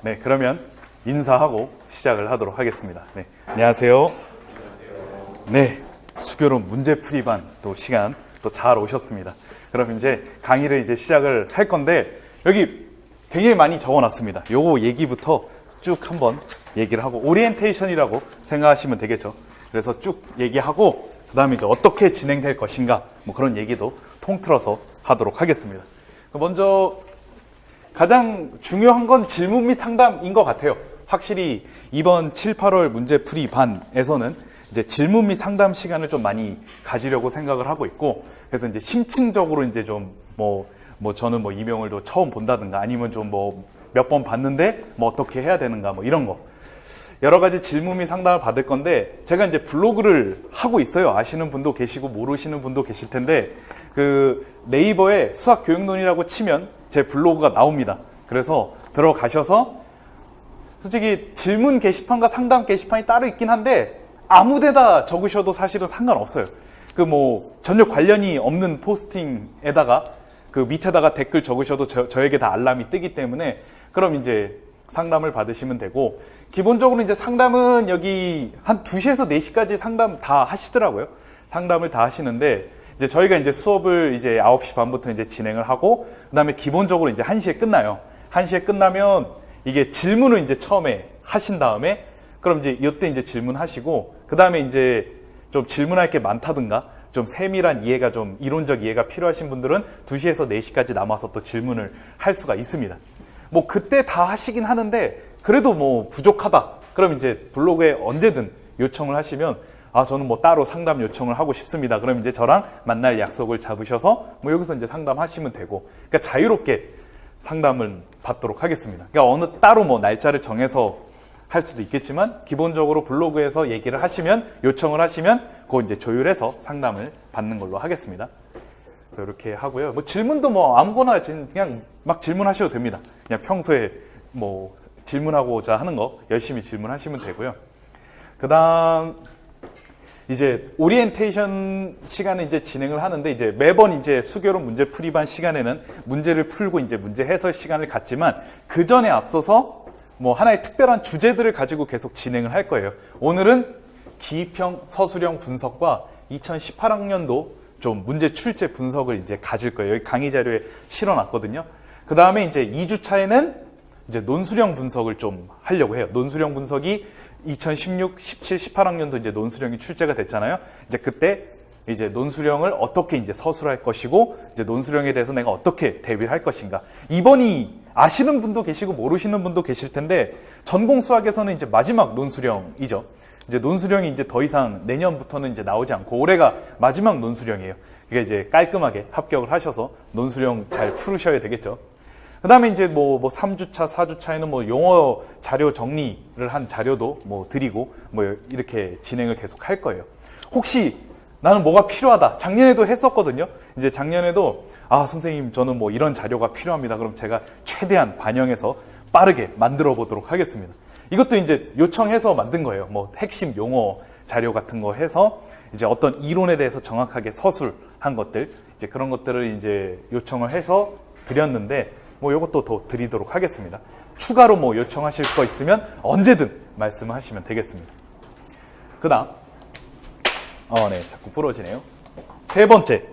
네. 그러면 인사하고 시작을 하도록 하겠습니다. 네. 안녕하세요. 네. 수교론 문제풀이반 또 시간 또 잘 오셨습니다. 그럼 이제 강의를 이제 시작을 할 건데 여기 굉장히 많이 적어 놨습니다. 요거 얘기부터 쭉 한번 얘기를 하고 오리엔테이션이라고 생각하시면 되겠죠. 그래서 쭉 얘기하고 그 다음에 이제 어떻게 진행될 것인가 뭐 그런 얘기도 통틀어서 하도록 하겠습니다. 먼저 가장 중요한 건 질문 및 상담인 것 같아요. 확실히 이번 7, 8월 문제풀이 반에서는 이제 질문 및 상담 시간을 좀 많이 가지려고 생각을 하고 있고, 그래서 이제 심층적으로 이제 좀 저는 이명을 또 처음 본다든가 아니면 좀 몇 번 봤는데 어떻게 해야 되는가 이런 거. 여러 가지 질문 및 상담을 받을 건데, 제가 이제 블로그를 하고 있어요. 아시는 분도 계시고 모르시는 분도 계실 텐데, 그 네이버에 수학교육론이라고 치면 제 블로그가 나옵니다. 그래서 들어가셔서 솔직히 질문 게시판과 상담 게시판이 따로 있긴 한데 아무 데다 적으셔도 사실은 상관없어요. 전혀 관련이 없는 포스팅에다가 그 밑에다가 댓글 적으셔도 저에게 다 알람이 뜨기 때문에 그럼 이제 상담을 받으시면 되고, 기본적으로 이제 상담은 여기 한 2시에서 4시까지 상담 다 하시더라고요. 상담을 다 하시는데, 이제 저희가 이제 수업을 이제 9시 반부터 이제 진행을 하고, 그 다음에 기본적으로 이제 1시에 끝나요. 1시에 끝나면 이게 질문을 이제 처음에 하신 다음에, 그럼 이제 이때 이제 질문하시고, 그 다음에 이제 좀 질문할 게 많다든가, 좀 세밀한 이해가 좀 이론적 이해가 필요하신 분들은 2시에서 4시까지 남아서 또 질문을 할 수가 있습니다. 그때 다 하시긴 하는데, 그래도 부족하다. 그럼 이제 블로그에 언제든 요청을 하시면, 저는 따로 상담 요청을 하고 싶습니다. 그럼 이제 저랑 만날 약속을 잡으셔서 여기서 이제 상담하시면 되고, 그러니까 자유롭게 상담을 받도록 하겠습니다. 그러니까 어느 따로 날짜를 정해서 할 수도 있겠지만, 기본적으로 블로그에서 얘기를 하시면, 요청을 하시면, 그거 이제 조율해서 상담을 받는 걸로 하겠습니다. 그래서 이렇게 하고요. 질문도 아무거나 그냥 막 질문하셔도 됩니다. 그냥 평소에 질문하고자 하는 거 열심히 질문하시면 되고요. 그 다음, 이제 오리엔테이션 시간을 이제 진행을 하는데, 이제 매번 이제 수교론 문제풀이반 시간에는 문제를 풀고 이제 문제 해설 시간을 갖지만, 그 전에 앞서서 하나의 특별한 주제들을 가지고 계속 진행을 할 거예요. 오늘은 기입형 서술형 분석과 2018학년도 좀 문제 출제 분석을 이제 가질 거예요. 여기 강의 자료에 실어놨거든요. 그 다음에 이제 2주차에는 이제 논술형 분석을 좀 하려고 해요. 논술형 분석이 2016, 17, 18학년도 이제 논술형이 출제가 됐잖아요. 이제 그때 이제 논술형을 어떻게 이제 서술할 것이고, 이제 논술형에 대해서 내가 어떻게 대비를 할 것인가. 이번이 아시는 분도 계시고 모르시는 분도 계실 텐데, 전공 수학에서는 이제 마지막 논술형이죠. 이제 논술형이 이제 더 이상 내년부터는 이제 나오지 않고 올해가 마지막 논술형이에요. 그러니까 이제 깔끔하게 합격을 하셔서 논술형 잘 풀으셔야 되겠죠. 그 다음에 이제 3주차, 4주차에는 용어 자료 정리를 한 자료도 드리고 이렇게 진행을 계속 할 거예요. 혹시 나는 뭐가 필요하다. 작년에도 했었거든요. 이제 작년에도 선생님 저는 이런 자료가 필요합니다. 그럼 제가 최대한 반영해서 빠르게 만들어 보도록 하겠습니다. 이것도 이제 요청해서 만든 거예요. 핵심 용어 자료 같은 거 해서 이제 어떤 이론에 대해서 정확하게 서술한 것들, 이제 그런 것들을 이제 요청을 해서 드렸는데, 이것도 더 드리도록 하겠습니다. 추가로 요청하실 거 있으면 언제든 말씀하시면 되겠습니다. 그 다음, 네, 자꾸 부러지네요. 세 번째.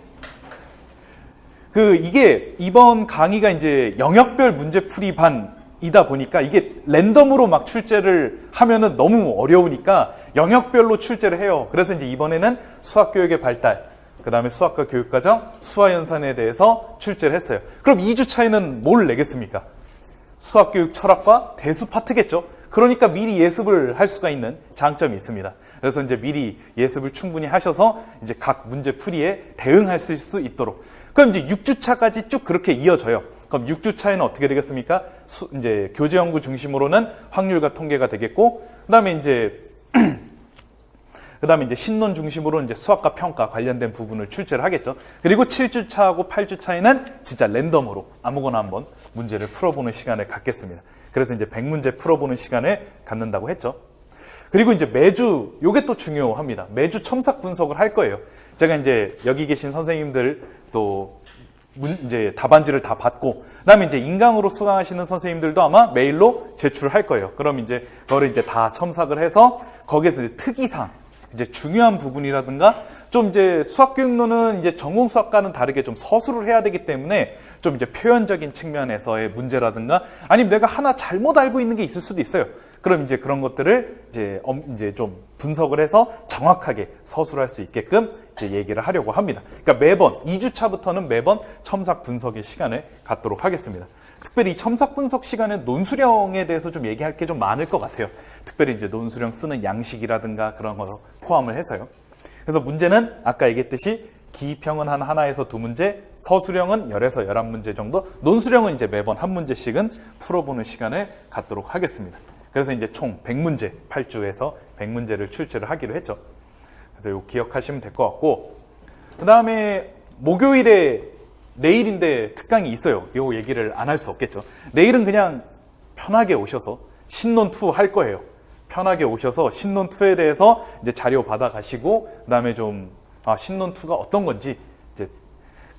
이게 이번 강의가 이제 영역별 문제풀이 반이다 보니까 이게 랜덤으로 막 출제를 하면은 너무 어려우니까 영역별로 출제를 해요. 그래서 이제 이번에는 수학교육의 발달, 그 다음에 수학과 교육과정, 수화연산에 대해서 출제를 했어요. 그럼 2주차에는 뭘 내겠습니까? 수학교육 철학과 대수 파트겠죠. 그러니까 미리 예습을 할 수가 있는 장점이 있습니다. 그래서 이제 미리 예습을 충분히 하셔서 이제 각 문제 풀이에 대응하실 수 있도록. 그럼 이제 6주차까지 쭉 그렇게 이어져요. 그럼 6주차에는 어떻게 되겠습니까? 이제 교재 연구 중심으로는 확률과 통계가 되겠고, 그다음에 이제 신론 중심으로 이제 수학과 평가 관련된 부분을 출제를 하겠죠. 그리고 7주차하고 8주차에는 진짜 랜덤으로 아무거나 한번 문제를 풀어보는 시간을 갖겠습니다. 그래서 이제 100문제 풀어보는 시간을 갖는다고 했죠. 그리고 이제 매주, 요게 또 중요합니다. 매주 첨삭 분석을 할 거예요. 제가 이제 여기 계신 선생님들 또 이제 답안지를 다 받고, 그다음에 이제 인강으로 수강하시는 선생님들도 아마 메일로 제출할 거예요. 그럼 이제 그거를 이제 다 첨삭을 해서 거기에서 이제 특이사항, 이제 중요한 부분이라든가 좀 이제 수학교육론은 이제 전공 수학과는 다르게 좀 서술을 해야 되기 때문에 좀 이제 표현적인 측면에서의 문제라든가 아니면 내가 하나 잘못 알고 있는 게 있을 수도 있어요. 그럼 이제 그런 것들을 이제 좀 분석을 해서 정확하게 서술할 수 있게끔 이제 얘기를 하려고 합니다. 그러니까 매번 2주차부터는 매번 첨삭 분석의 시간을 갖도록 하겠습니다. 특별히 이 첨삭 분석 시간에 논수령에 대해서 좀 얘기할 게 좀 많을 것 같아요. 특별히 이제 논수령 쓰는 양식이라든가 그런 거 포함을 해서요. 그래서 문제는 아까 얘기했듯이 기입형은 한 하나에서 두 문제, 서술형은 10에서 11문제 정도, 논수령은 이제 매번 한 문제씩은 풀어보는 시간을 갖도록 하겠습니다. 그래서 이제 총 100문제, 8주에서 100문제를 출제를 하기로 했죠. 그래서 이거 기억하시면 될 것 같고, 그 다음에 목요일에 내일인데 특강이 있어요. 이거 얘기를 안 할 수 없겠죠. 내일은 그냥 편하게 오셔서 신논2 할 거예요. 편하게 오셔서 신논2에 대해서 이제 자료 받아가시고, 그 다음에 좀 신논2가 어떤 건지 이제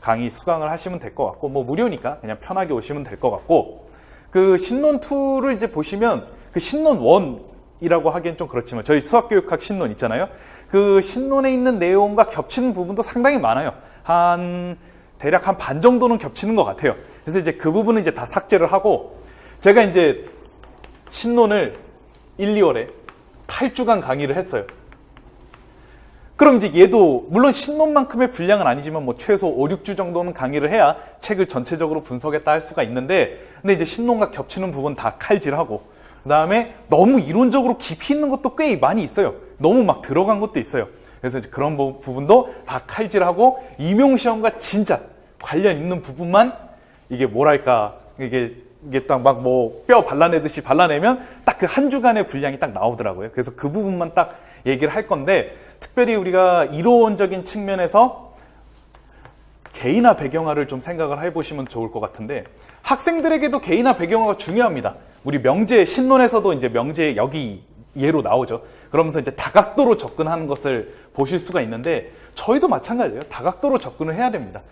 강의 수강을 하시면 될 것 같고, 뭐 무료니까 그냥 편하게 오시면 될 것 같고, 그 신논2를 이제 보시면 그 신논1이라고 하기엔 좀 그렇지만 저희 수학교육학 신논 있잖아요. 그 신논에 있는 내용과 겹치는 부분도 상당히 많아요. 대략 한 반 정도는 겹치는 것 같아요. 그래서 이제 그 부분은 이제 다 삭제를 하고, 제가 이제 신논을 1, 2월에 8주간 강의를 했어요. 그럼 이제 얘도 물론 신논만큼의 분량은 아니지만 뭐 최소 5, 6주 정도는 강의를 해야 책을 전체적으로 분석했다 할 수가 있는데, 근데 이제 신논과 겹치는 부분 다 칼질하고, 그 다음에 너무 이론적으로 깊이 있는 것도 꽤 많이 있어요. 너무 막 들어간 것도 있어요. 그래서 이제 그런 부분도 다 칼질하고 임용시험과 진짜 관련 있는 부분만 이게 뭐랄까 이게 딱 막 뭐 뼈 발라내듯이 발라내면 딱 그 한 주간의 분량이 딱 나오더라고요. 그래서 그 부분만 딱 얘기를 할 건데, 특별히 우리가 이론적인 측면에서 개인화 배경화를 좀 생각을 해보시면 좋을 것 같은데, 학생들에게도 개인화 배경화가 중요합니다. 우리 명제 신론에서도 이제 명제 여기 예로 나오죠. 그러면서 이제 다각도로 접근하는 것을 보실 수가 있는데, 저희도 마찬가지예요. 다각도로 접근을 해야 됩니다.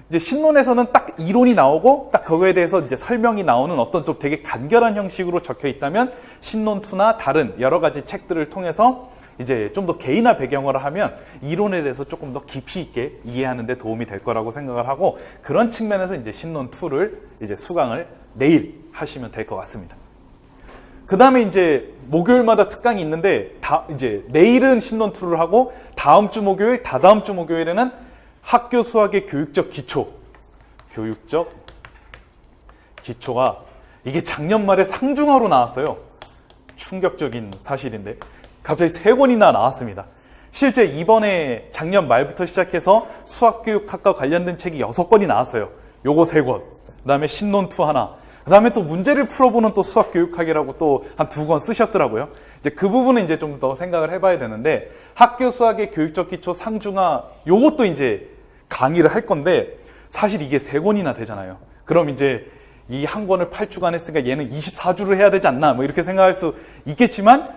이제 신론에서는 딱 이론이 나오고 딱 그거에 대해서 이제 설명이 나오는 어떤 좀 되게 간결한 형식으로 적혀 있다면, 신논2나 다른 여러 가지 책들을 통해서 이제 좀 더 개인화 배경화를 하면 이론에 대해서 조금 더 깊이 있게 이해하는 데 도움이 될 거라고 생각을 하고, 그런 측면에서 이제 신논2를 이제 수강을 내일 하시면 될 것 같습니다. 그 다음에 이제 목요일마다 특강이 있는데, 이제 내일은 신논2를 하고, 다음 주 목요일, 다다음 주 목요일에는 학교 수학의 교육적 기초가 이게 작년 말에 상중하로 나왔어요. 충격적인 사실인데 갑자기 3권이나 나왔습니다. 실제 이번에 작년 말부터 시작해서 수학교육학과 관련된 책이 6권이 나왔어요. 요거 3권, 그 다음에 신논2 하나, 그 다음에 또 문제를 풀어보는 또 수학교육학이라고 또 한 2권 쓰셨더라고요. 이제 그 부분은 이제 좀 더 생각을 해봐야 되는데, 학교 수학의 교육적 기초 상중하 요것도 이제 강의를 할 건데, 사실 이게 3권이나 되잖아요. 그럼 이제 이 한 권을 8주간 했으니까 얘는 24주를 해야 되지 않나 뭐 이렇게 생각할 수 있겠지만,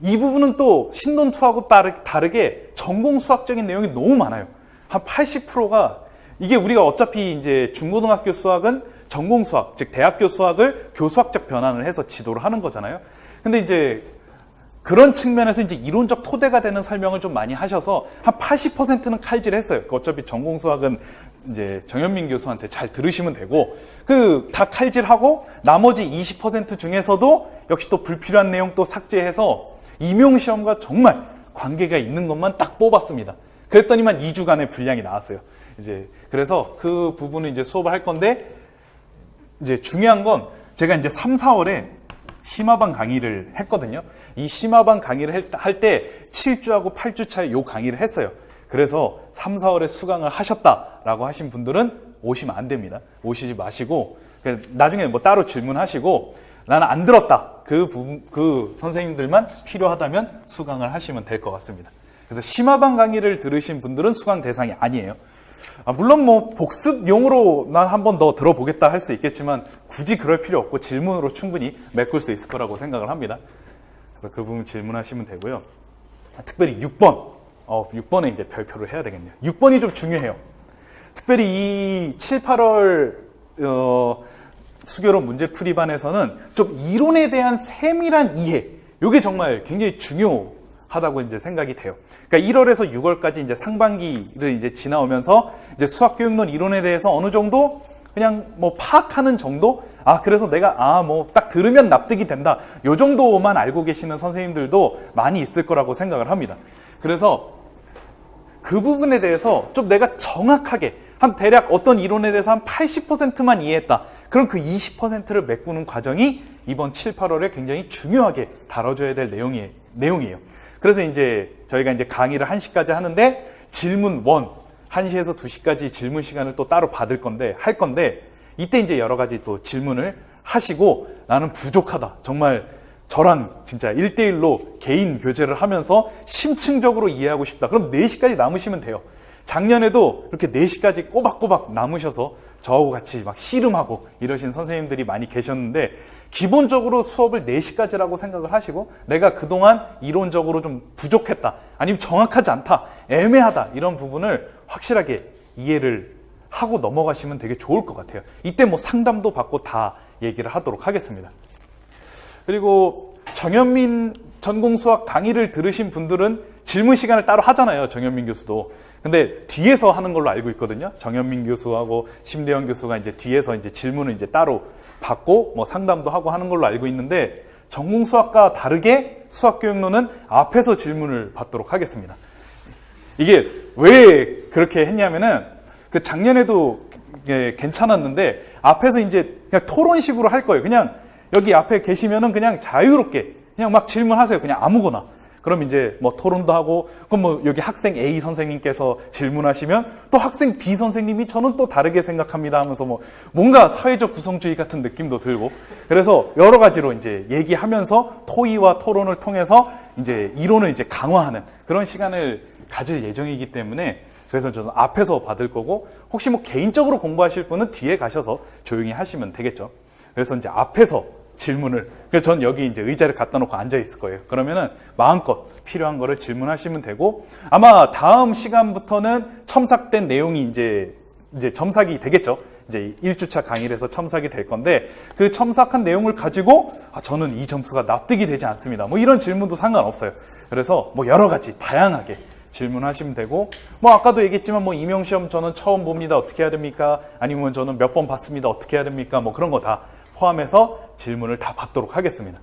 이 부분은 또 신논2하고 다르게 전공 수학적인 내용이 너무 많아요. 한 80%가 이게 우리가 어차피 이제 중고등학교 수학은 전공 수학, 즉 대학교 수학을 교수학적 변환을 해서 지도를 하는 거잖아요. 근데 이제 그런 측면에서 이제 이론적 토대가 되는 설명을 좀 많이 하셔서 한 80%는 칼질했어요. 어차피 전공 수학은 이제 정현민 교수한테 잘 들으시면 되고, 그 다 칼질하고 나머지 20% 중에서도 역시 또 불필요한 내용 또 삭제해서 임용시험과 정말 관계가 있는 것만 딱 뽑았습니다. 그랬더니만 2주간의 분량이 나왔어요. 이제 그래서 그 부분을 이제 수업을 할 건데, 이제 중요한 건 제가 이제 3, 4월에 심화반 강의를 했거든요. 이 심화반 강의를 할 때 7주하고 8주 차에 요 강의를 했어요. 그래서 3, 4월에 수강을 하셨다라고 하신 분들은 오시면 안 됩니다. 오시지 마시고 나중에 뭐 따로 질문하시고, 나는 안 들었다, 그 선생님들만 필요하다면 수강을 하시면 될 것 같습니다. 그래서 심화반 강의를 들으신 분들은 수강 대상이 아니에요. 물론 뭐 복습용으로 난 한 번 더 들어보겠다 할 수 있겠지만, 굳이 그럴 필요 없고 질문으로 충분히 메꿀 수 있을 거라고 생각을 합니다. 그래서 그 부분 질문하시면 되고요. 특별히 6번, 6번에 이제 별표를 해야 되겠네요. 6번이 좀 중요해요. 특별히 이 7, 8월 수교로 문제풀이반에서는 좀 이론에 대한 세밀한 이해, 이게 정말 굉장히 중요하다고 이제 생각이 돼요. 그러니까 1월에서 6월까지 이제 상반기를 이제 지나오면서 이제 수학교육론 이론에 대해서 어느 정도 그냥 뭐 파악하는 정도? 그래서 내가 뭐 딱 들으면 납득이 된다. 요 정도만 알고 계시는 선생님들도 많이 있을 거라고 생각을 합니다. 그래서 그 부분에 대해서 좀 내가 정확하게 한 대략 어떤 이론에 대해서 한 80%만 이해했다. 그럼 그 20%를 메꾸는 과정이 이번 7, 8월에 굉장히 중요하게 다뤄줘야 될 내용이에요. 그래서 이제 저희가 이제 강의를 1시까지 하는데 질문 1시에서 2시까지 질문 시간을 또 따로 할 건데 이때 이제 여러 가지 또 질문을 하시고 나는 부족하다. 정말 저랑 진짜 1대1로 개인 교제를 하면서 심층적으로 이해하고 싶다. 그럼 4시까지 남으시면 돼요. 작년에도 이렇게 4시까지 꼬박꼬박 남으셔서 저하고 같이 막 씨름하고 이러신 선생님들이 많이 계셨는데 기본적으로 수업을 4시까지라고 생각을 하시고 내가 그동안 이론적으로 좀 부족했다. 아니면 정확하지 않다. 애매하다. 이런 부분을 확실하게 이해를 하고 넘어가시면 되게 좋을 것 같아요. 이때 뭐 상담도 받고 다 얘기를 하도록 하겠습니다. 그리고 정현민 전공수학 강의를 들으신 분들은 질문 시간을 따로 하잖아요. 정현민 교수도. 근데 뒤에서 하는 걸로 알고 있거든요. 정현민 교수하고 심대현 교수가 이제 뒤에서 이제 질문을 이제 따로 받고 뭐 상담도 하고 하는 걸로 알고 있는데 전공수학과 다르게 수학교육론은 앞에서 질문을 받도록 하겠습니다. 이게 왜 그렇게 했냐면은 그 작년에도 괜찮았는데 앞에서 이제 그냥 토론식으로 할 거예요. 그냥 여기 앞에 계시면은 그냥 자유롭게 그냥 막 질문하세요. 그냥 아무거나. 그럼 이제 뭐 토론도 하고, 그럼 뭐 여기 학생 A 선생님께서 질문하시면 또 학생 B 선생님이 저는 또 다르게 생각합니다 하면서 뭐 뭔가 사회적 구성주의 같은 느낌도 들고, 그래서 여러 가지로 이제 얘기하면서 토의와 토론을 통해서 이제 이론을 이제 강화하는 그런 시간을 가질 예정이기 때문에 그래서 저는 앞에서 받을 거고, 혹시 뭐 개인적으로 공부하실 분은 뒤에 가셔서 조용히 하시면 되겠죠. 그래서 이제 앞에서 질문을, 그래서 전 여기 이제 의자를 갖다 놓고 앉아 있을 거예요. 그러면은 마음껏 필요한 거를 질문하시면 되고, 아마 다음 시간부터는 첨삭된 내용이 이제 첨삭이 되겠죠. 이제 1주차 강의를 해서 첨삭이 될 건데, 그 첨삭한 내용을 가지고 저는 이 점수가 납득이 되지 않습니다. 뭐 이런 질문도 상관없어요. 그래서 뭐 여러 가지 다양하게 질문하시면 되고, 뭐 아까도 얘기했지만 뭐 임용시험 저는 처음 봅니다. 어떻게 해야 됩니까? 아니면 저는 몇 번 봤습니다. 어떻게 해야 됩니까? 뭐 그런 거 다 포함해서 질문을 다 받도록 하겠습니다.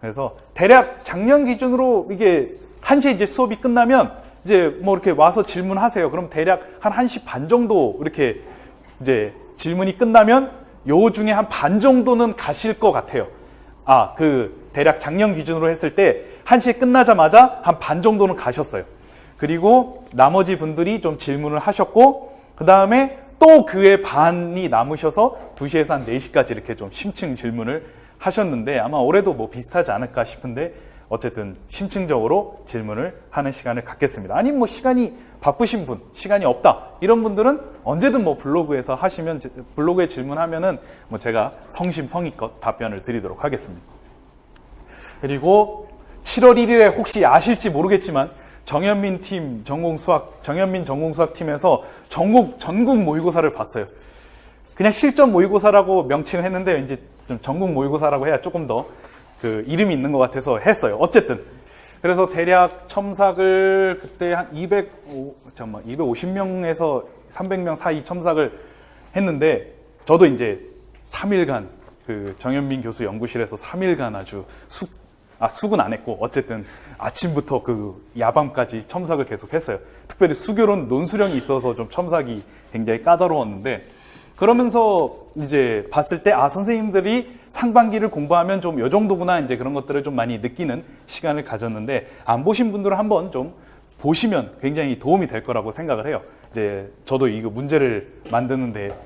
그래서 대략 작년 기준으로 이게 1시에 이제 수업이 끝나면 이제 뭐 이렇게 와서 질문하세요. 그럼 대략 한 1시 반 정도 이렇게 이제 질문이 끝나면 요 중에 한 반 정도는 가실 것 같아요. 그 대략 작년 기준으로 했을 때 1시에 끝나자마자 한 반 정도는 가셨어요. 그리고 나머지 분들이 좀 질문을 하셨고, 그 다음에 또 그의 반이 남으셔서 2시에서 한 4시까지 이렇게 좀 심층 질문을 하셨는데, 아마 올해도 뭐 비슷하지 않을까 싶은데 어쨌든 심층적으로 질문을 하는 시간을 갖겠습니다. 아니면 뭐 시간이 바쁘신 분, 시간이 없다 이런 분들은 언제든 뭐 블로그에서 하시면, 블로그에 질문하면은 뭐 제가 성심성의껏 답변을 드리도록 하겠습니다. 그리고 7월 1일에 혹시 아실지 모르겠지만 정현민 전공수학 팀에서 전국 모의고사를 봤어요. 그냥 실전 모의고사라고 명칭을 했는데 왠지 좀 전국 모의고사라고 해야 조금 더 그 이름이 있는 것 같아서 했어요. 어쨌든 그래서 대략 첨삭을 그때 한 250명에서 300명 사이 첨삭을 했는데, 저도 이제 3일간 그 정현민 교수 연구실에서 3일간 아주 숙은 안 했고 어쨌든 아침부터 그 야밤까지 첨삭을 계속 했어요. 특별히 수교론 논수령이 있어서 좀 첨삭이 굉장히 까다로웠는데, 그러면서 이제 봤을 때 선생님들이 상반기를 공부하면 좀 요 정도구나, 이제 그런 것들을 좀 많이 느끼는 시간을 가졌는데, 안 보신 분들은 한번 좀 보시면 굉장히 도움이 될 거라고 생각을 해요. 이제 저도 이거 문제를 만드는데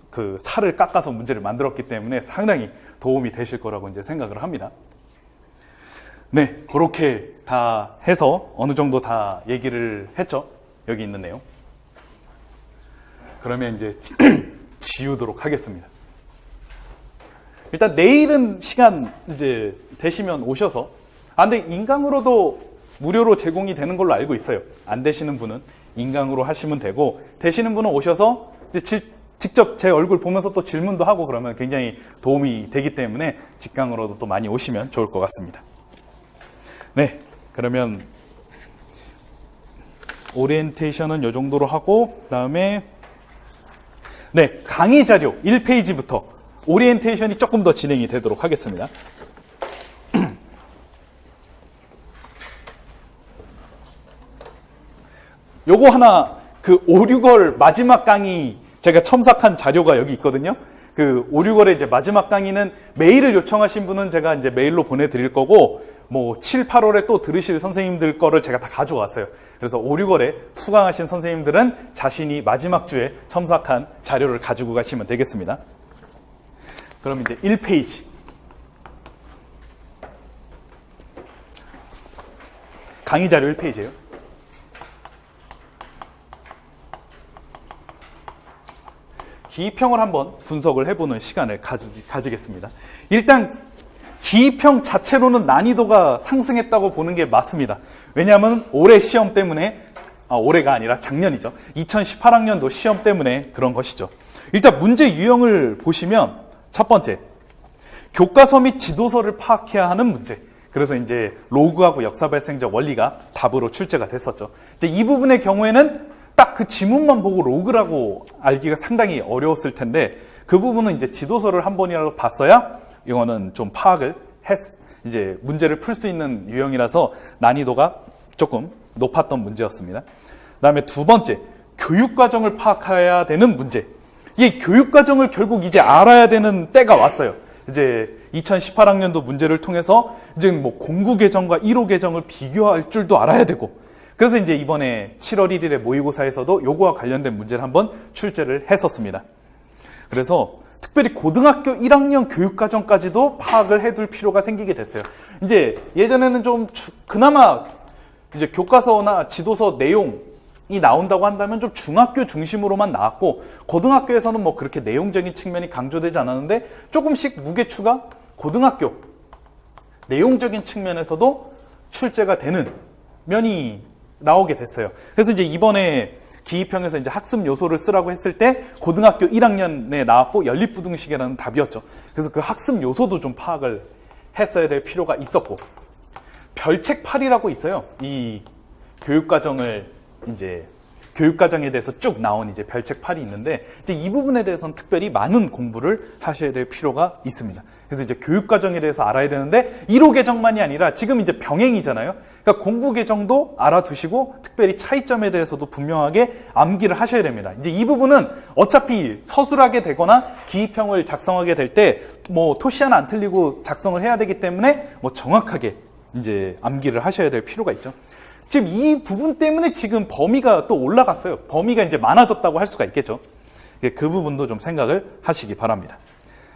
그 살을 깎아서 문제를 만들었기 때문에 상당히 도움이 되실 거라고 이제 생각을 합니다. 네, 그렇게 다 해서 어느 정도 다 얘기를 했죠. 여기 있는 내용. 그러면 이제 지우도록 하겠습니다. 일단 내일은 시간 이제 되시면 오셔서, 근데 인강으로도 무료로 제공이 되는 걸로 알고 있어요. 안 되시는 분은 인강으로 하시면 되고, 되시는 분은 오셔서 이제 직접 제 얼굴 보면서 또 질문도 하고 그러면 굉장히 도움이 되기 때문에 직강으로도 또 많이 오시면 좋을 것 같습니다. 네, 그러면 오리엔테이션은 이 정도로 하고, 그다음에 네, 강의 자료 1페이지부터 오리엔테이션이 조금 더 진행이 되도록 하겠습니다. 요거 하나, 그 5, 6월 마지막 강의 제가 첨삭한 자료가 여기 있거든요. 그 5, 6월에 이제 마지막 강의는 메일을 요청하신 분은 제가 이제 메일로 보내드릴 거고, 뭐 7, 8월에 또 들으실 선생님들 거를 제가 다 가져왔어요. 그래서 5, 6월에 수강하신 선생님들은 자신이 마지막 주에 첨삭한 자료를 가지고 가시면 되겠습니다. 그럼 이제 1페이지. 강의 자료 1페이지예요. 기입형을 한번 분석을 해보는 시간을 가지겠습니다. 일단 기입형 자체로는 난이도가 상승했다고 보는 게 맞습니다. 왜냐하면 올해 시험 때문에, 올해가 아니라 작년이죠. 2018학년도 시험 때문에 그런 것이죠. 일단 문제 유형을 보시면 첫 번째, 교과서 및 지도서를 파악해야 하는 문제. 그래서 이제 로그하고 역사 발생적 원리가 답으로 출제가 됐었죠. 이제 이 부분의 경우에는 딱 그 지문만 보고 로그라고 알기가 상당히 어려웠을 텐데, 그 부분은 이제 지도서를 한 번이라도 봤어야 이거는 좀 파악을 이제 문제를 풀 수 있는 유형이라서 난이도가 조금 높았던 문제였습니다. 그다음에 두 번째, 교육과정을 파악해야 되는 문제. 이 교육과정을 결국 이제 알아야 되는 때가 왔어요. 이제 2018학년도 문제를 통해서 이제 뭐 공구 개정과 1호 개정을 비교할 줄도 알아야 되고, 그래서 이제 이번에 7월 1일에 모의고사에서도 요거와 관련된 문제를 한번 출제를 했었습니다. 그래서 특별히 고등학교 1학년 교육과정까지도 파악을 해둘 필요가 생기게 됐어요. 이제 예전에는 좀 그나마 이제 교과서나 지도서 내용이 나온다고 한다면 좀 중학교 중심으로만 나왔고, 고등학교에서는 뭐 그렇게 내용적인 측면이 강조되지 않았는데 조금씩 무게추가 고등학교 내용적인 측면에서도 출제가 되는 면이 나오게 됐어요. 그래서 이제 이번에 기입형에서 이제 학습 요소를 쓰라고 했을 때 고등학교 1학년에 나왔고 연립부등식이라는 답이었죠. 그래서 그 학습 요소도 좀 파악을 했어야 될 필요가 있었고, 별책 8이라고 있어요. 이 교육과정을 이제 교육과정에 대해서 쭉 나온 이제 별책 8이 있는데, 이제 이 부분에 대해서는 특별히 많은 공부를 하셔야 될 필요가 있습니다. 그래서 이제 교육과정에 대해서 알아야 되는데 1호 개정만이 아니라 지금 이제 병행이잖아요. 그러니까 공부 개정도 알아두시고 특별히 차이점에 대해서도 분명하게 암기를 하셔야 됩니다. 이제 이 부분은 어차피 서술하게 되거나 기입형을 작성하게 될 때 뭐 토시 하나 안 틀리고 작성을 해야 되기 때문에 뭐 정확하게 이제 암기를 하셔야 될 필요가 있죠. 지금 이 부분 때문에 지금 범위가 또 올라갔어요. 범위가 이제 많아졌다고 할 수가 있겠죠. 그 부분도 좀 생각을 하시기 바랍니다.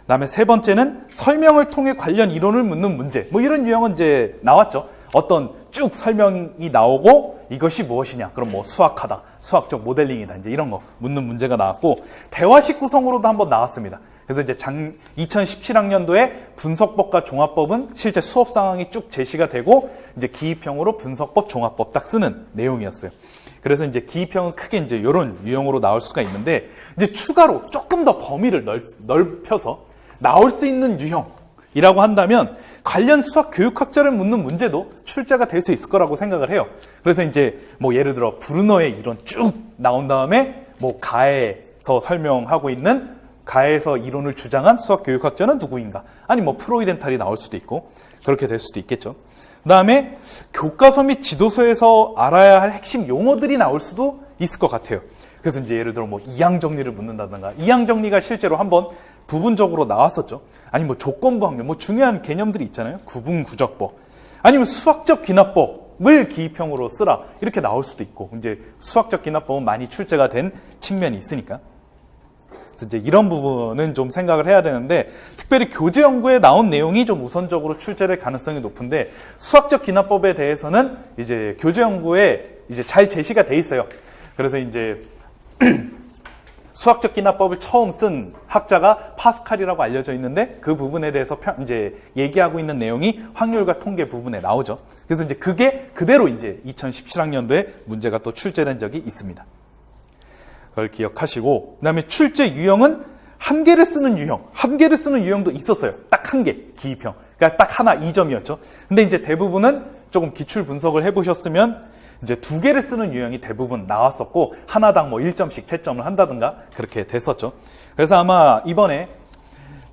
그다음에 세 번째는 설명을 통해 관련 이론을 묻는 문제. 뭐 이런 유형은 이제 나왔죠. 어떤 쭉 설명이 나오고 이것이 무엇이냐. 그럼 뭐 수학하다, 수학적 모델링이다. 이제 이런 거 묻는 문제가 나왔고, 대화식 구성으로도 한번 나왔습니다. 그래서 이제 2017학년도에 분석법과 종합법은 실제 수업 상황이 쭉 제시가 되고, 이제 기입형으로 분석법, 종합법 딱 쓰는 내용이었어요. 그래서 이제 기입형은 크게 이제 이런 유형으로 나올 수가 있는데, 이제 추가로 조금 더 범위를 넓혀서 나올 수 있는 유형이라고 한다면 관련 수학 교육학자를 묻는 문제도 출제가 될 수 있을 거라고 생각을 해요. 그래서 이제 뭐 예를 들어 브루너의 이론 쭉 나온 다음에 뭐 가에서 설명하고 있는 가에서 이론을 주장한 수학 교육학자는 누구인가? 아니 뭐 프로이덴탈이 나올 수도 있고 그렇게 될 수도 있겠죠. 그 다음에 교과서 및 지도서에서 알아야 할 핵심 용어들이 나올 수도 있을 것 같아요. 그래서 이제 예를 들어 뭐 이항 정리를 묻는다든가, 이항 정리가 실제로 한번 부분적으로 나왔었죠. 아니 뭐 조건부 학력, 뭐 중요한 개념들이 있잖아요. 구분구적법, 아니면 수학적 기납법을 기입형으로 쓰라 이렇게 나올 수도 있고, 이제 수학적 기납법은 많이 출제가 된 측면이 있으니까. 그래서 이제 이런 부분은 좀 생각을 해야 되는데, 특별히 교재 연구에 나온 내용이 좀 우선적으로 출제될 가능성이 높은데, 수학적 기납법에 대해서는 이제 교재 연구에 이제 잘 제시가 돼 있어요. 그래서 이제 수학적 기납법을 처음 쓴 학자가 파스칼이라고 알려져 있는데 그 부분에 대해서 이제 얘기하고 있는 내용이 확률과 통계 부분에 나오죠. 그래서 이제 그게 그대로 이제 2017학년도에 문제가 또 출제된 적이 있습니다. 그걸 기억하시고, 그다음에 출제 유형은 한 개를 쓰는 유형도 있었어요. 딱 한 개, 기입형. 그러니까 딱 하나 2점이었죠. 근데 이제 대부분은 조금 기출 분석을 해보셨으면 이제 두 개를 쓰는 유형이 대부분 나왔었고, 하나당 뭐 1점씩 채점을 한다든가 그렇게 됐었죠. 그래서 아마 이번에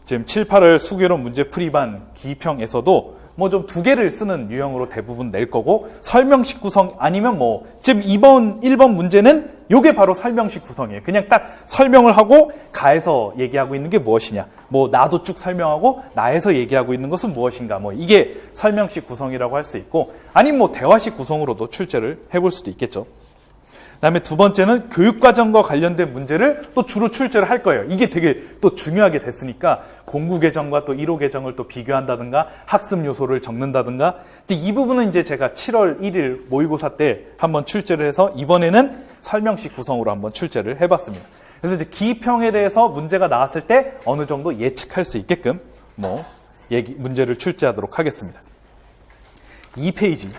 지금 7, 8월 수교론 문제 풀이반 기입형에서도 뭐 좀 두 개를 쓰는 유형으로 대부분 낼 거고, 설명식 구성 아니면 뭐 지금 1번 문제는 요게 바로 설명식 구성이에요. 그냥 딱 설명을 하고 가에서 얘기하고 있는 게 무엇이냐, 뭐 나도 쭉 설명하고 나에서 얘기하고 있는 것은 무엇인가, 뭐 이게 설명식 구성이라고 할 수 있고, 아니면 뭐 대화식 구성으로도 출제를 해볼 수도 있겠죠. 그다음에 두 번째는 교육과정과 관련된 문제를 또 주로 출제를 할 거예요. 이게 되게 또 중요하게 됐으니까 공부 개정과 또 1호 개정을 또 비교한다든가 학습 요소를 적는다든가, 이제 이 부분은 이제 제가 7월 1일 모의고사 때 한번 출제를 해서 이번에는 설명식 구성으로 한번 출제를 해봤습니다. 그래서 이제 기입형에 대해서 문제가 나왔을 때 어느 정도 예측할 수 있게끔 뭐 문제를 출제하도록 하겠습니다. 2페이지.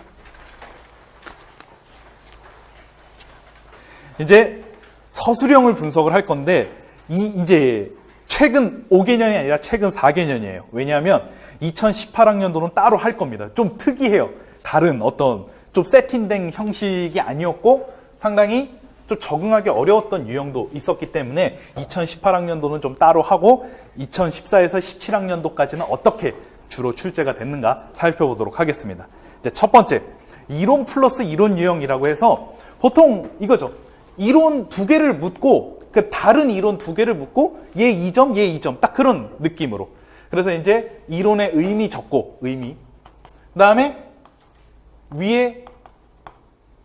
이제 서술형을 분석을 할 건데, 이제 최근 5개년이 아니라 최근 4개년이에요. 왜냐하면 2018학년도는 따로 할 겁니다. 좀 특이해요. 다른 어떤 좀 세팅된 형식이 아니었고 상당히 좀 적응하기 어려웠던 유형도 있었기 때문에 2018학년도는 좀 따로 하고 2014에서 17학년도까지는 어떻게 주로 출제가 됐는가 살펴보도록 하겠습니다. 이제 첫 번째, 이론 플러스 이론 유형이라고 해서 보통 이거죠. 이론 두 개를 묻고, 그 다른 이론 두 개를 묻고 얘 2점, 얘 2점, 딱 그런 느낌으로. 그래서 이제 이론의 의미 적고, 의미. 그 다음에 위에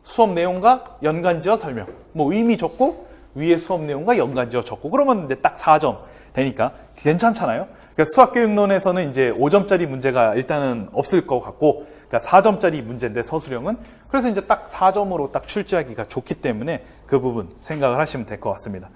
수업 내용과 연관지어 설명. 뭐 의미 적고 위에 수업 내용과 연관지어 적고, 그러면 이제 딱 4점 되니까 괜찮잖아요. 그러니까 수학교육론에서는 이제 5점짜리 문제가 일단은 없을 것 같고, 그러니까 4점짜리 문제인데 서술형은, 그래서 이제 딱 4점으로 딱 출제하기가 좋기 때문에 그 부분 생각을 하시면 될 것 같습니다.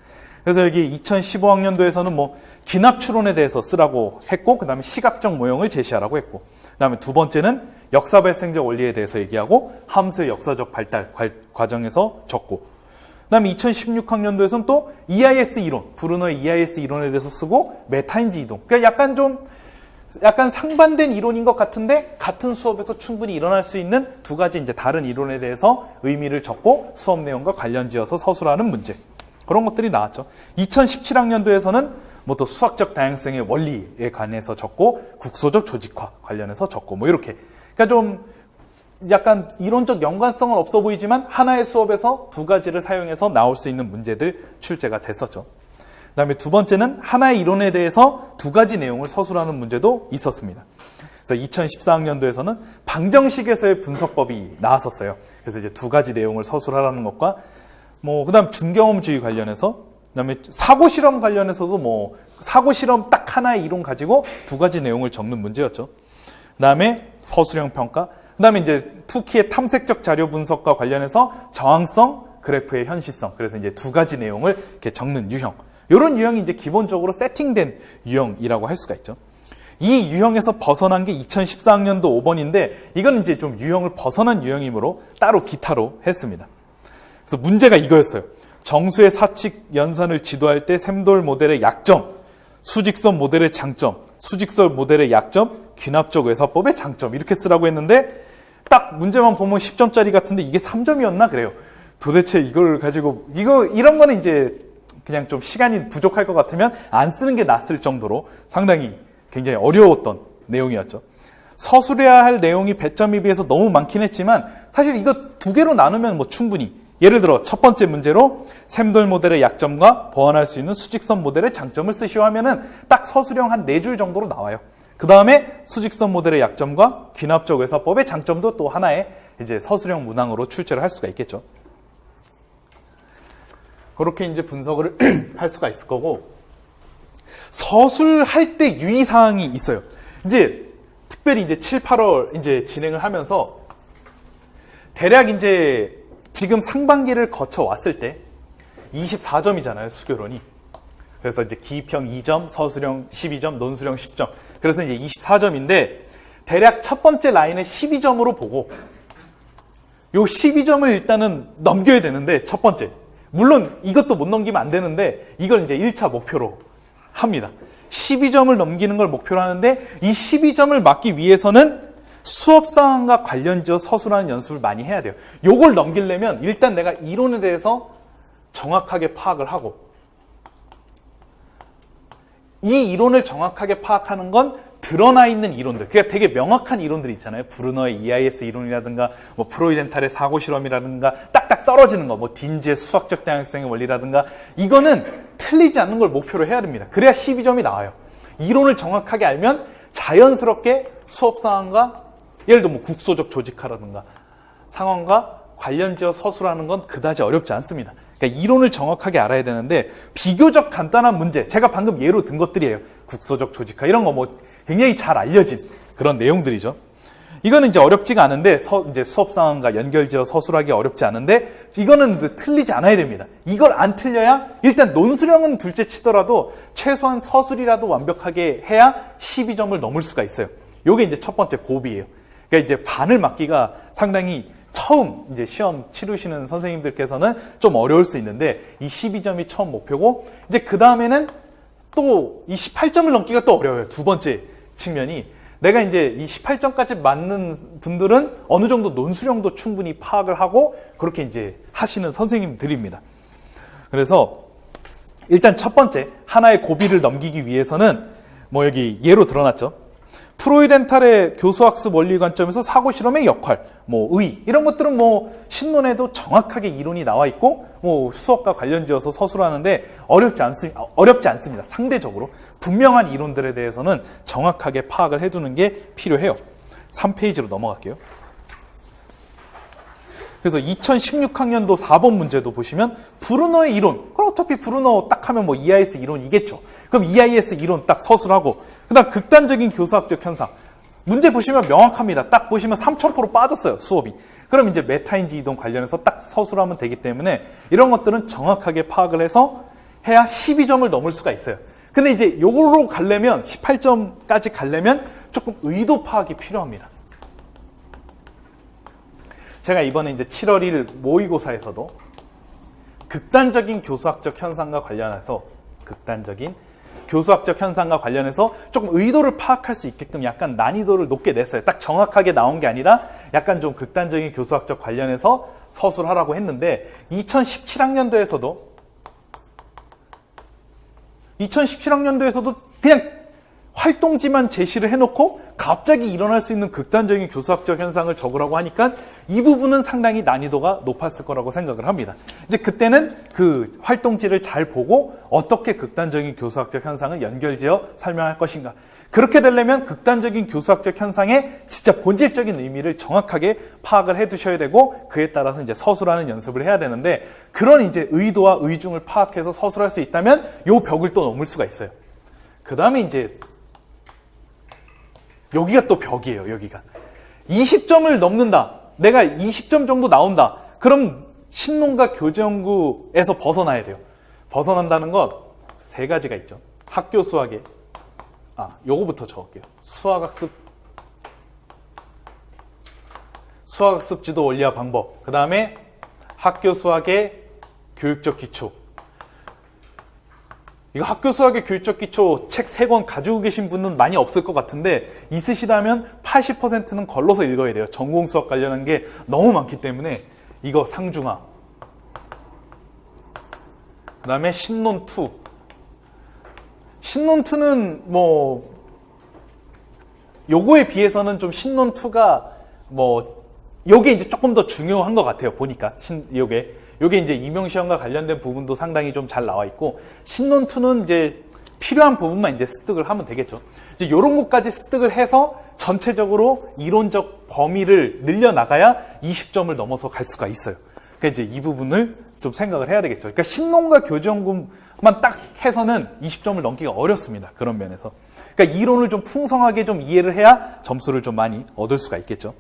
그래서 여기 2015학년도에서는 뭐 기납 추론에 대해서 쓰라고 했고, 그 다음에 시각적 모형을 제시하라고 했고, 그 다음에 두 번째는 역사 발생적 원리에 대해서 얘기하고 함수의 역사적 발달 과정에서 적고, 그 다음에 2016학년도에서는 또 EIS 이론, 브루너의 EIS 이론에 대해서 쓰고, 메타인지 이동. 그러니까 약간 상반된 이론인 것 같은데 같은 수업에서 충분히 일어날 수 있는 두 가지 이제 다른 이론에 대해서 의미를 적고 수업 내용과 관련지어서 서술하는 문제. 그런 것들이 나왔죠. 2017학년도에서는 뭐 또 수학적 다양성의 원리에 관해서 적고, 국소적 조직화 관련해서 적고, 뭐 이렇게. 그러니까 좀 약간 이론적 연관성은 없어 보이지만 하나의 수업에서 두 가지를 사용해서 나올 수 있는 문제들 출제가 됐었죠. 그 다음에 두 번째는 하나의 이론에 대해서 두 가지 내용을 서술하는 문제도 있었습니다. 그래서 2014학년도에서는 방정식에서의 분석법이 나왔었어요. 그래서 이제 두 가지 내용을 서술하라는 것과, 뭐, 그 다음 중경험주의 관련해서, 그 다음에 사고실험 관련해서도 뭐, 사고실험 딱 하나의 이론 가지고 두 가지 내용을 적는 문제였죠. 그 다음에 서술형 평가, 그 다음에 이제 투키의 탐색적 자료 분석과 관련해서 저항성, 그래프의 현시성. 그래서 이제 두 가지 내용을 이렇게 적는 유형. 이런 유형이 이제 기본적으로 세팅된 유형이라고 할 수가 있죠. 이 유형에서 벗어난 게 2014학년도 5번인데, 이건 이제 좀 유형을 벗어난 유형이므로 따로 기타로 했습니다. 그래서 문제가 이거였어요. 정수의 사칙 연산을 지도할 때 샘돌 모델의 약점, 수직선 모델의 장점, 수직선 모델의 약점, 귀납적 외사법의 장점, 이렇게 쓰라고 했는데 딱 문제만 보면 10점짜리 같은데 이게 3점이었나 그래요. 도대체 이걸 가지고 이런 거는 이제 그냥 좀 시간이 부족할 것 같으면 안 쓰는 게 낫을 정도로 상당히 굉장히 어려웠던 내용이었죠. 서술해야 할 내용이 배점에 비해서 너무 많긴 했지만 사실 이거 두 개로 나누면 뭐 충분히, 예를 들어 첫 번째 문제로 샘돌 모델의 약점과 보완할 수 있는 수직선 모델의 장점을 쓰시오 하면은 딱 서술형 한 4줄 정도로 나와요. 그 다음에 수직선 모델의 약점과 귀납적 외사법의 장점도 또 하나의 이제 서술형 문항으로 출제를 할 수가 있겠죠. 그렇게 이제 분석을 할 수가 있을 거고, 서술할 때 유의사항이 있어요. 이제 특별히 이제 7, 8월 이제 진행을 하면서 대략 이제 지금 상반기를 거쳐 왔을 때 24점이잖아요, 수교론이. 그래서 이제 기입형 2점, 서술형 12점, 논술형 10점. 그래서 이제 24점인데 대략 첫 번째 라인을 12점으로 보고 요 12점을 일단은 넘겨야 되는데 첫 번째. 물론 이것도 못 넘기면 안 되는데 이걸 이제 1차 목표로 합니다. 12점을 넘기는 걸 목표로 하는데 이 12점을 막기 위해서는 수업 상황과 관련지어 서술하는 연습을 많이 해야 돼요. 요걸 넘기려면 일단 내가 이론에 대해서 정확하게 파악을 하고 이 이론을 정확하게 파악하는 건 드러나 있는 이론들, 그러니까 되게 명확한 이론들이 있잖아요. 브루너의 EIS 이론이라든가, 뭐 프로이덴탈의 사고 실험이라든가, 딱딱 떨어지는 거, 뭐 딘지의 수학적 다양성의 원리라든가, 이거는 틀리지 않는 걸 목표로 해야 됩니다. 그래야 12점이 나와요. 이론을 정확하게 알면 자연스럽게 수업 상황과, 예를 들어 뭐 국소적 조직화라든가 상황과 관련지어 서술하는 건 그다지 어렵지 않습니다. 그러니까 이론을 정확하게 알아야 되는데 비교적 간단한 문제, 제가 방금 예로 든 것들이에요. 국소적 조직화 이런 거 뭐 굉장히 잘 알려진 그런 내용들이죠. 이거는 이제 어렵지가 않은데 이제 수업 상황과 연결지어 서술하기 어렵지 않은데 이거는 틀리지 않아야 됩니다. 이걸 안 틀려야 일단 논술형은 둘째 치더라도 최소한 서술이라도 완벽하게 해야 12점을 넘을 수가 있어요. 요게 이제 첫 번째 고비예요. 그러니까 이제 반을 맞기가 상당히 처음 이제 시험 치르시는 선생님들께서는 좀 어려울 수 있는데 이 12점이 처음 목표고 이제 그 다음에는 또 이 18점을 넘기가 또 어려워요. 두 번째 측면이 내가 이제 이 18점까지 맞는 분들은 어느 정도 논술형도 충분히 파악을 하고 그렇게 이제 하시는 선생님들입니다. 그래서 일단 첫 번째 하나의 고비를 넘기기 위해서는 뭐 여기 예로 드러났죠. 프로이덴탈의 교수학습 원리 관점에서 사고실험의 역할, 뭐 의 이런 것들은 뭐 신론에도 정확하게 이론이 나와 있고 뭐 수업과 관련지어서 서술하는데 어렵지 않습니다. 상대적으로 분명한 이론들에 대해서는 정확하게 파악을 해두는 게 필요해요. 3페이지로 넘어갈게요. 그래서 2016학년도 4번 문제도 보시면 브루너의 이론, 그럼 어차피 브루너 딱 하면 뭐 EIS 이론이겠죠. 그럼 EIS 이론 딱 서술하고 그다음 극단적인 교수학적 현상. 문제 보시면 명확합니다. 딱 보시면 3000% 빠졌어요, 수업이. 그럼 이제 메타인지 이동 관련해서 딱 서술하면 되기 때문에 이런 것들은 정확하게 파악을 해서 해야 12점을 넘을 수가 있어요. 근데 이제 요거로 가려면 18점까지 가려면 조금 의도 파악이 필요합니다. 제가 이번에 이제 7월 1일 모의고사에서도 극단적인 교수학적 현상과 관련해서 조금 의도를 파악할 수 있게끔 약간 난이도를 높게 냈어요. 딱 정확하게 나온 게 아니라 약간 좀 극단적인 교수학적 관련해서 서술하라고 했는데 2017학년도에서도 그냥 활동지만 제시를 해놓고 갑자기 일어날 수 있는 극단적인 교수학적 현상을 적으라고 하니까 이 부분은 상당히 난이도가 높았을 거라고 생각을 합니다. 이제 그때는 그 활동지를 잘 보고 어떻게 극단적인 교수학적 현상을 연결지어 설명할 것인가. 그렇게 되려면 극단적인 교수학적 현상의 진짜 본질적인 의미를 정확하게 파악을 해 두셔야 되고 그에 따라서 이제 서술하는 연습을 해야 되는데 그런 이제 의도와 의중을 파악해서 서술할 수 있다면 요 벽을 또 넘을 수가 있어요. 그 다음에 이제 여기가 또 벽이에요. 여기가 20점을 넘는다. 내가 20점 정도 나온다. 그럼 신론과 교재연구에서 벗어나야 돼요. 벗어난다는 것 세 가지가 있죠. 학교 수학에 요거부터 적을게요. 수학학습 지도 원리와 방법. 그 다음에 학교 수학의 교육적 기초. 이거 학교 수학의 교육적 기초 책 3권 가지고 계신 분은 많이 없을 것 같은데 있으시다면 80%는 걸러서 읽어야 돼요. 전공 수학 관련한 게 너무 많기 때문에 이거 상중하. 그 다음에 신론 2. 신론 2는 뭐 요거에 비해서는 좀 신론 2가 뭐 요게 이제 조금 더 중요한 것 같아요. 보니까 요게 이제 임용시험과 관련된 부분도 상당히 좀 잘 나와 있고 신론 2는 이제 필요한 부분만 이제 습득을 하면 되겠죠. 이제 요런 것까지 습득을 해서 전체적으로 이론적 범위를 늘려 나가야 20점을 넘어서 갈 수가 있어요. 그러니까 이제 이 부분을 좀 생각을 해야 되겠죠. 그러니까 신론과 교재연구만 딱 해서는 20점을 넘기가 어렵습니다. 그런 면에서. 그러니까 이론을 좀 풍성하게 좀 이해를 해야 점수를 좀 많이 얻을 수가 있겠죠.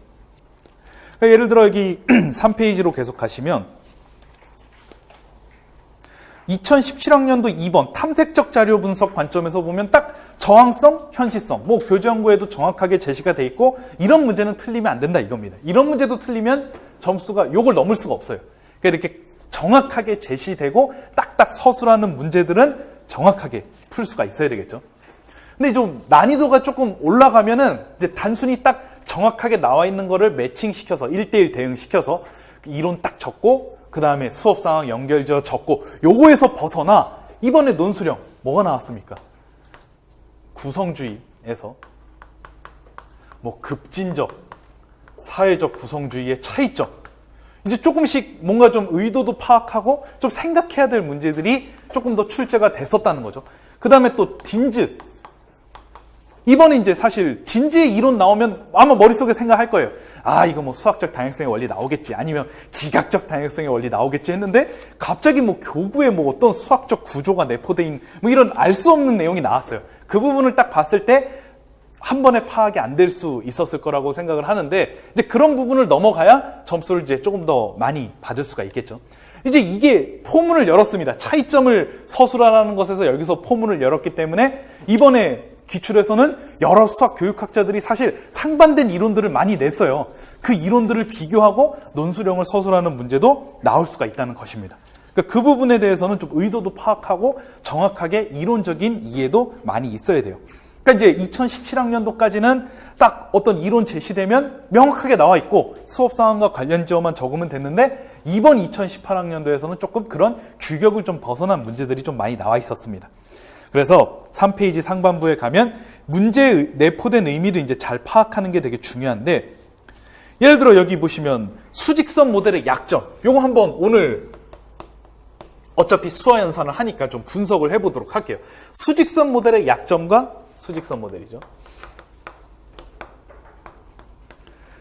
그러니까 예를 들어 여기 3페이지로 계속 가시면 2017학년도 2번 탐색적 자료 분석 관점에서 보면 딱 저항성, 현시성, 뭐 교재연구에도 정확하게 제시가 돼 있고 이런 문제는 틀리면 안 된다 이겁니다. 이런 문제도 틀리면 점수가 요걸 넘을 수가 없어요. 그러니까 이렇게 정확하게 제시되고 딱딱 서술하는 문제들은 정확하게 풀 수가 있어야 되겠죠. 근데 좀 난이도가 조금 올라가면은 이제 단순히 딱 정확하게 나와 있는 거를 매칭시켜서 1대1 대응시켜서 이론 딱 적고 그 다음에 수업 상황 연결지어 적고 요거에서 벗어나 이번에 논술형 뭐가 나왔습니까? 구성주의에서 뭐 급진적, 사회적 구성주의의 차이점 이제 조금씩 뭔가 좀 의도도 파악하고 좀 생각해야 될 문제들이 조금 더 출제가 됐었다는 거죠. 그 다음에 또 딘즈 이번에 이제 사실 딘즈의 이론 나오면 아마 머릿속에 생각할 거예요. 아, 이거 뭐 수학적 다양성의 원리 나오겠지. 아니면 지각적 다양성의 원리 나오겠지 했는데 갑자기 뭐 교구에 뭐 어떤 수학적 구조가 내포되어 있는 뭐 이런 알 수 없는 내용이 나왔어요. 그 부분을 딱 봤을 때 한 번에 파악이 안 될 수 있었을 거라고 생각을 하는데 이제 그런 부분을 넘어가야 점수를 이제 조금 더 많이 받을 수가 있겠죠. 이제 이게 포문을 열었습니다. 차이점을 서술하라는 것에서 여기서 포문을 열었기 때문에 이번에 기출에서는 여러 수학 교육학자들이 사실 상반된 이론들을 많이 냈어요. 그 이론들을 비교하고 논술형을 서술하는 문제도 나올 수가 있다는 것입니다. 그러니까 그 부분에 대해서는 좀 의도도 파악하고 정확하게 이론적인 이해도 많이 있어야 돼요. 그러니까 이제 2017학년도까지는 딱 어떤 이론 제시되면 명확하게 나와 있고 수업 상황과 관련 지어만 적으면 됐는데 이번 2018학년도에서는 조금 그런 규격을 좀 벗어난 문제들이 좀 많이 나와 있었습니다. 그래서 3페이지 상반부에 가면 문제에 내포된 의미를 이제 잘 파악하는 게 되게 중요한데 예를 들어 여기 보시면 수직선 모델의 약점 요거 한번 오늘 어차피 수화 연산을 하니까 좀 분석을 해보도록 할게요. 수직선 모델의 약점과 수직선 모델이죠.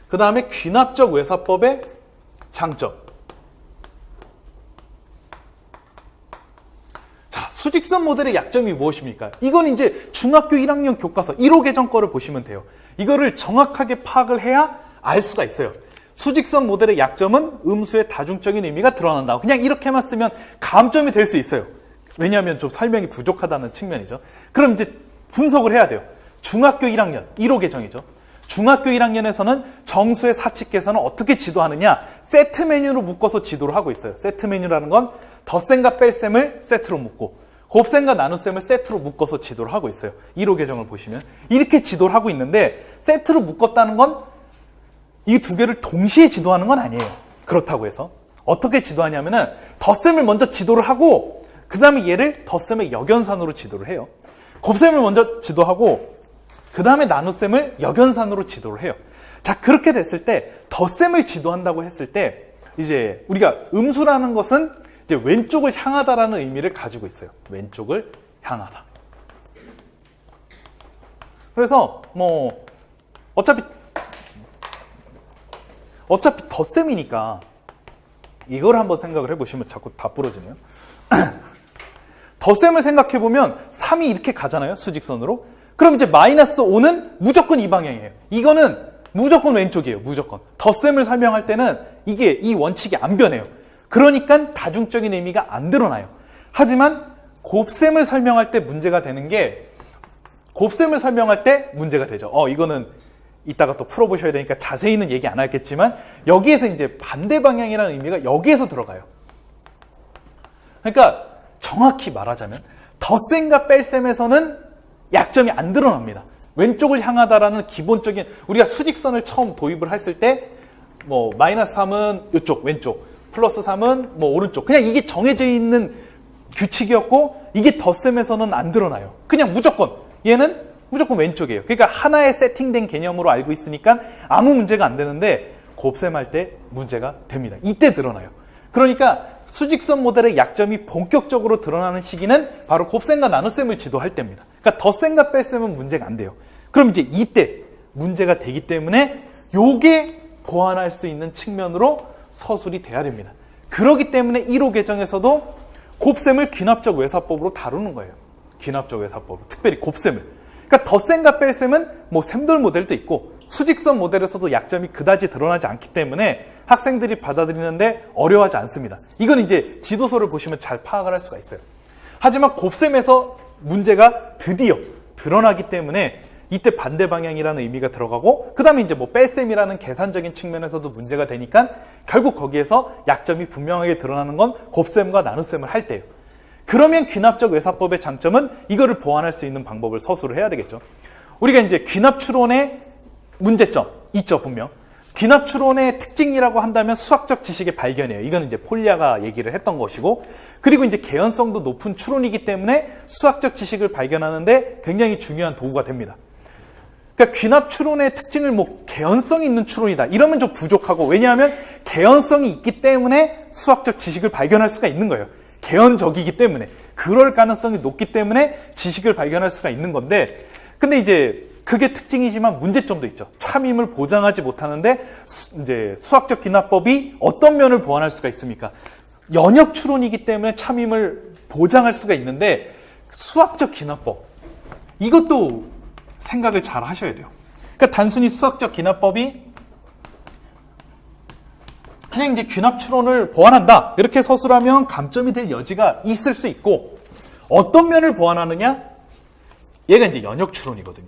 그 다음에 귀납적 외사법의 장점. 자, 수직선 모델의 약점이 무엇입니까? 이건 이제 중학교 1학년 교과서 1호 개정 거를 보시면 돼요. 이거를 정확하게 파악을 해야 알 수가 있어요. 수직선 모델의 약점은 음수의 다중적인 의미가 드러난다. 그냥 이렇게만 쓰면 감점이 될 수 있어요. 왜냐하면 좀 설명이 부족하다는 측면이죠. 그럼 이제 분석을 해야 돼요. 중학교 1학년 1호 개정이죠. 중학교 1학년에서는 정수의 사칙 계산을 어떻게 지도하느냐 세트 메뉴로 묶어서 지도를 하고 있어요. 세트 메뉴라는 건 덧셈과 뺄셈을 세트로 묶고 곱셈과 나눗셈을 세트로 묶어서 지도를 하고 있어요. 1호 개정을 보시면 이렇게 지도를 하고 있는데 세트로 묶었다는 건 이 두 개를 동시에 지도하는 건 아니에요. 그렇다고 해서 어떻게 지도하냐면은 덧셈을 먼저 지도를 하고 그 다음에 얘를 덧셈의 역연산으로 지도를 해요. 곱셈을 먼저 지도하고 그 다음에 나눗셈을 역연산으로 지도를 해요. 자, 그렇게 됐을 때 덧셈을 지도한다고 했을 때 이제 우리가 음수라는 것은 이제 왼쪽을 향하다라는 의미를 가지고 있어요. 왼쪽을 향하다. 그래서 뭐 어차피 덧셈이니까 이걸 한번 생각을 해보시면 자꾸 다 부러지네요. 덧셈을 생각해보면 3이 이렇게 가잖아요. 수직선으로. 그럼 이제 마이너스 5는 무조건 이 방향이에요. 이거는 무조건 왼쪽이에요. 무조건. 덧셈을 설명할 때는 이게 이 원칙이 안 변해요. 그러니까 다중적인 의미가 안 드러나요. 하지만 곱셈을 설명할 때 문제가 되는 게 곱셈을 설명할 때 문제가 되죠. 이거는 이따가 또 풀어보셔야 되니까 자세히는 얘기 안 하겠지만 여기에서 이제 반대 방향이라는 의미가 여기에서 들어가요. 그러니까 정확히 말하자면 덧셈과 뺄셈에서는 약점이 안 드러납니다. 왼쪽을 향하다라는 기본적인 우리가 수직선을 처음 도입을 했을 때 뭐 마이너스 3은 이쪽 왼쪽 플러스 3은 뭐 오른쪽 그냥 이게 정해져 있는 규칙이었고 이게 덧셈에서는 안 드러나요. 그냥 무조건 얘는 무조건 왼쪽이에요. 그러니까 하나의 세팅된 개념으로 알고 있으니까 아무 문제가 안 되는데 곱셈할 때 문제가 됩니다. 이때 드러나요. 그러니까 수직선 모델의 약점이 본격적으로 드러나는 시기는 바로 곱셈과 나눗셈을 지도할 때입니다. 그러니까 덧셈과 뺄셈은 문제가 안 돼요. 그럼 이제 이때 문제가 되기 때문에 요게 보완할 수 있는 측면으로 서술이 돼야 됩니다. 그렇기 때문에 1호 개정에서도 곱셈을 귀납적 외사법으로 다루는 거예요. 귀납적 외사법으로. 특별히 곱셈을. 그러니까 덧셈과 뺄셈은 뭐 셈돌 모델도 있고 수직선 모델에서도 약점이 그다지 드러나지 않기 때문에 학생들이 받아들이는데 어려워하지 않습니다. 이건 이제 지도서를 보시면 잘 파악을 할 수가 있어요. 하지만 곱셈에서 문제가 드디어 드러나기 때문에 이때 반대 방향이라는 의미가 들어가고, 그 다음에 이제 뭐 뺄셈이라는 계산적인 측면에서도 문제가 되니까 결국 거기에서 약점이 분명하게 드러나는 건 곱셈과 나눗셈을 할 때예요. 그러면 귀납적 외사법의 장점은 이거를 보완할 수 있는 방법을 서술을 해야 되겠죠. 우리가 이제 귀납추론의 문제점 있죠, 분명. 귀납추론의 특징이라고 한다면 수학적 지식의 발견이에요. 이건 이제 폴리아가 얘기를 했던 것이고, 그리고 이제 개연성도 높은 추론이기 때문에 수학적 지식을 발견하는데 굉장히 중요한 도구가 됩니다. 그러니까 귀납추론의 특징을 뭐 개연성이 있는 추론이다 이러면 좀 부족하고, 왜냐하면 개연성이 있기 때문에 수학적 지식을 발견할 수가 있는 거예요. 개연적이기 때문에, 그럴 가능성이 높기 때문에 지식을 발견할 수가 있는 건데, 근데 이제 그게 특징이지만 문제점도 있죠. 참임을 보장하지 못하는데 이제 수학적 귀납법이 어떤 면을 보완할 수가 있습니까? 연역 추론이기 때문에 참임을 보장할 수가 있는데, 수학적 귀납법 이것도 생각을 잘 하셔야 돼요. 그러니까 단순히 수학적 귀납법이 그냥 이제 귀납 추론을 보완한다 이렇게 서술하면 감점이 될 여지가 있을 수 있고, 어떤 면을 보완하느냐? 얘가 이제 연역 추론이거든요.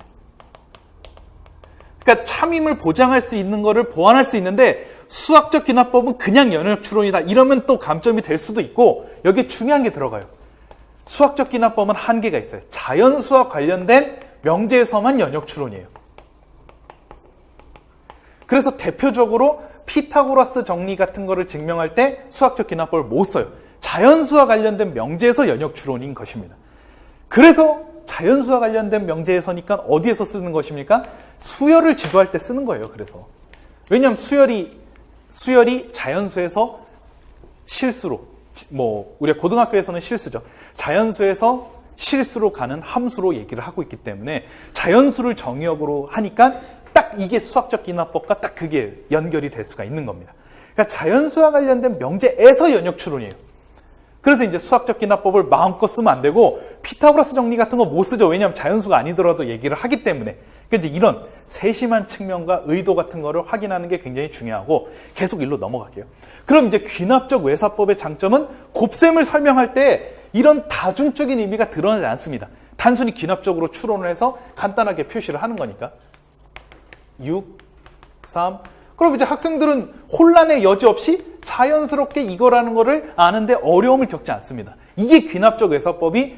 그러니까 참임을 보장할 수 있는 거를 보완할 수 있는데, 수학적 귀납법은 그냥 연역 추론이다 이러면 또 감점이 될 수도 있고, 여기에 중요한 게 들어가요. 수학적 귀납법은 한계가 있어요. 자연수와 관련된 명제에서만 연역 추론이에요. 그래서 대표적으로 피타고라스 정리 같은 거를 증명할 때 수학적 귀납법을 못 써요. 자연수와 관련된 명제에서 연역 추론인 것입니다. 그래서 자연수와 관련된 명제에서니까 어디에서 쓰는 것입니까? 수열을 지도할 때 쓰는 거예요. 그래서 왜냐하면 수열이 자연수에서 실수로, 뭐 우리가 고등학교에서는 실수죠. 자연수에서 실수로 가는 함수로 얘기를 하고 있기 때문에 자연수를 정의역으로 하니까 딱 이게 수학적 귀납법과 딱 그게 연결이 될 수가 있는 겁니다. 그러니까 자연수와 관련된 명제에서 연역 추론이에요. 그래서 이제 수학적 귀납법을 마음껏 쓰면 안 되고 피타고라스 정리 같은 거 못 쓰죠. 왜냐하면 자연수가 아니더라도 얘기를 하기 때문에. 그러니까 이제 이런 세심한 측면과 의도 같은 거를 확인하는 게 굉장히 중요하고, 계속 일로 넘어갈게요. 그럼 이제 귀납적 외사법의 장점은 곱셈을 설명할 때 이런 다중적인 의미가 드러나지 않습니다. 단순히 귀납적으로 추론을 해서 간단하게 표시를 하는 거니까. 6, 3. 그럼 이제 학생들은 혼란의 여지 없이 자연스럽게 이거라는 거를 아는데 어려움을 겪지 않습니다. 이게 귀납적 외사법이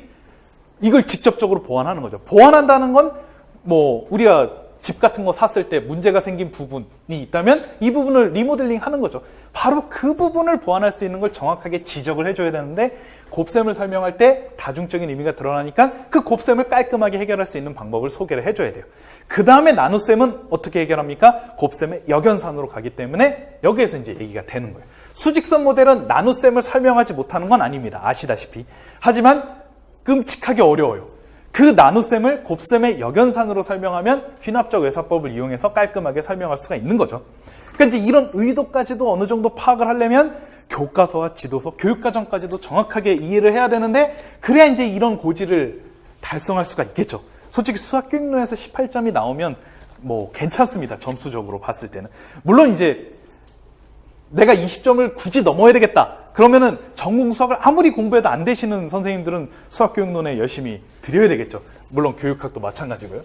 이걸 직접적으로 보완하는 거죠. 보완한다는 건 뭐 우리가 집 같은 거 샀을 때 문제가 생긴 부분이 있다면 이 부분을 리모델링 하는 거죠. 바로 그 부분을 보완할 수 있는 걸 정확하게 지적을 해줘야 되는데, 곱셈을 설명할 때 다중적인 의미가 드러나니까 그 곱셈을 깔끔하게 해결할 수 있는 방법을 소개를 해줘야 돼요. 그 다음에 나눗셈은 어떻게 해결합니까? 곱셈의 역연산으로 가기 때문에 여기에서 이제 얘기가 되는 거예요. 수직선 모델은 나눗셈을 설명하지 못하는 건 아닙니다. 아시다시피. 하지만 끔찍하게 어려워요. 그 나눗셈을 곱셈의 역연산으로 설명하면 귀납적 외사법을 이용해서 깔끔하게 설명할 수가 있는 거죠. 그러니까 이제 이런 의도까지도 어느 정도 파악을 하려면 교과서와 지도서, 교육과정까지도 정확하게 이해를 해야 되는데, 그래야 이제 이런 고지를 달성할 수가 있겠죠. 솔직히 수학교육론에서 18점이 나오면 뭐 괜찮습니다. 점수적으로 봤을 때는. 물론 이제 내가 20점을 굳이 넘어야 되겠다. 그러면은 전공 수학을 아무리 공부해도 안 되시는 선생님들은 수학교육론에 열심히 들여야 되겠죠. 물론 교육학도 마찬가지고요.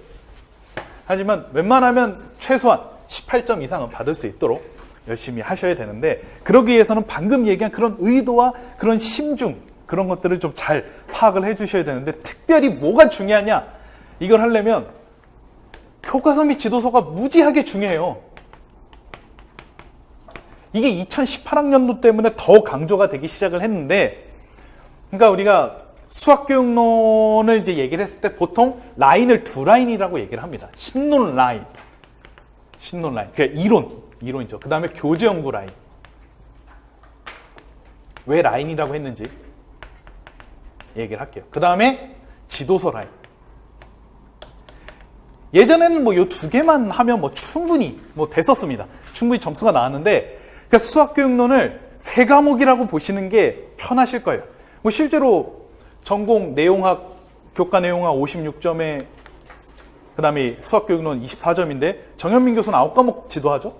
하지만 웬만하면 최소한 18점 이상은 받을 수 있도록 열심히 하셔야 되는데, 그러기 위해서는 방금 얘기한 그런 의도와 그런 심중, 그런 것들을 좀 잘 파악을 해 주셔야 되는데, 특별히 뭐가 중요하냐? 이걸 하려면 교과서 및 지도서가 무지하게 중요해요. 이게 2018학년도 때문에 더 강조가 되기 시작을 했는데, 그러니까 우리가 수학교육론을 이제 얘기를 했을 때 보통 라인을 두 라인이라고 얘기를 합니다. 신론 라인. 그러니까 이론이죠. 그 다음에 교재 연구 라인. 왜 라인이라고 했는지 얘기를 할게요. 그 다음에 지도서 라인. 예전에는 뭐 요 두 개만 하면 뭐 충분히 뭐 됐었습니다. 충분히 점수가 나왔는데, 그러니까 수학교육론을 세 과목이라고 보시는 게 편하실 거예요. 뭐 실제로 전공 내용학, 교과 내용학 56점에 그 다음에 수학교육론 24점인데 정현민 교수는 9과목 지도하죠.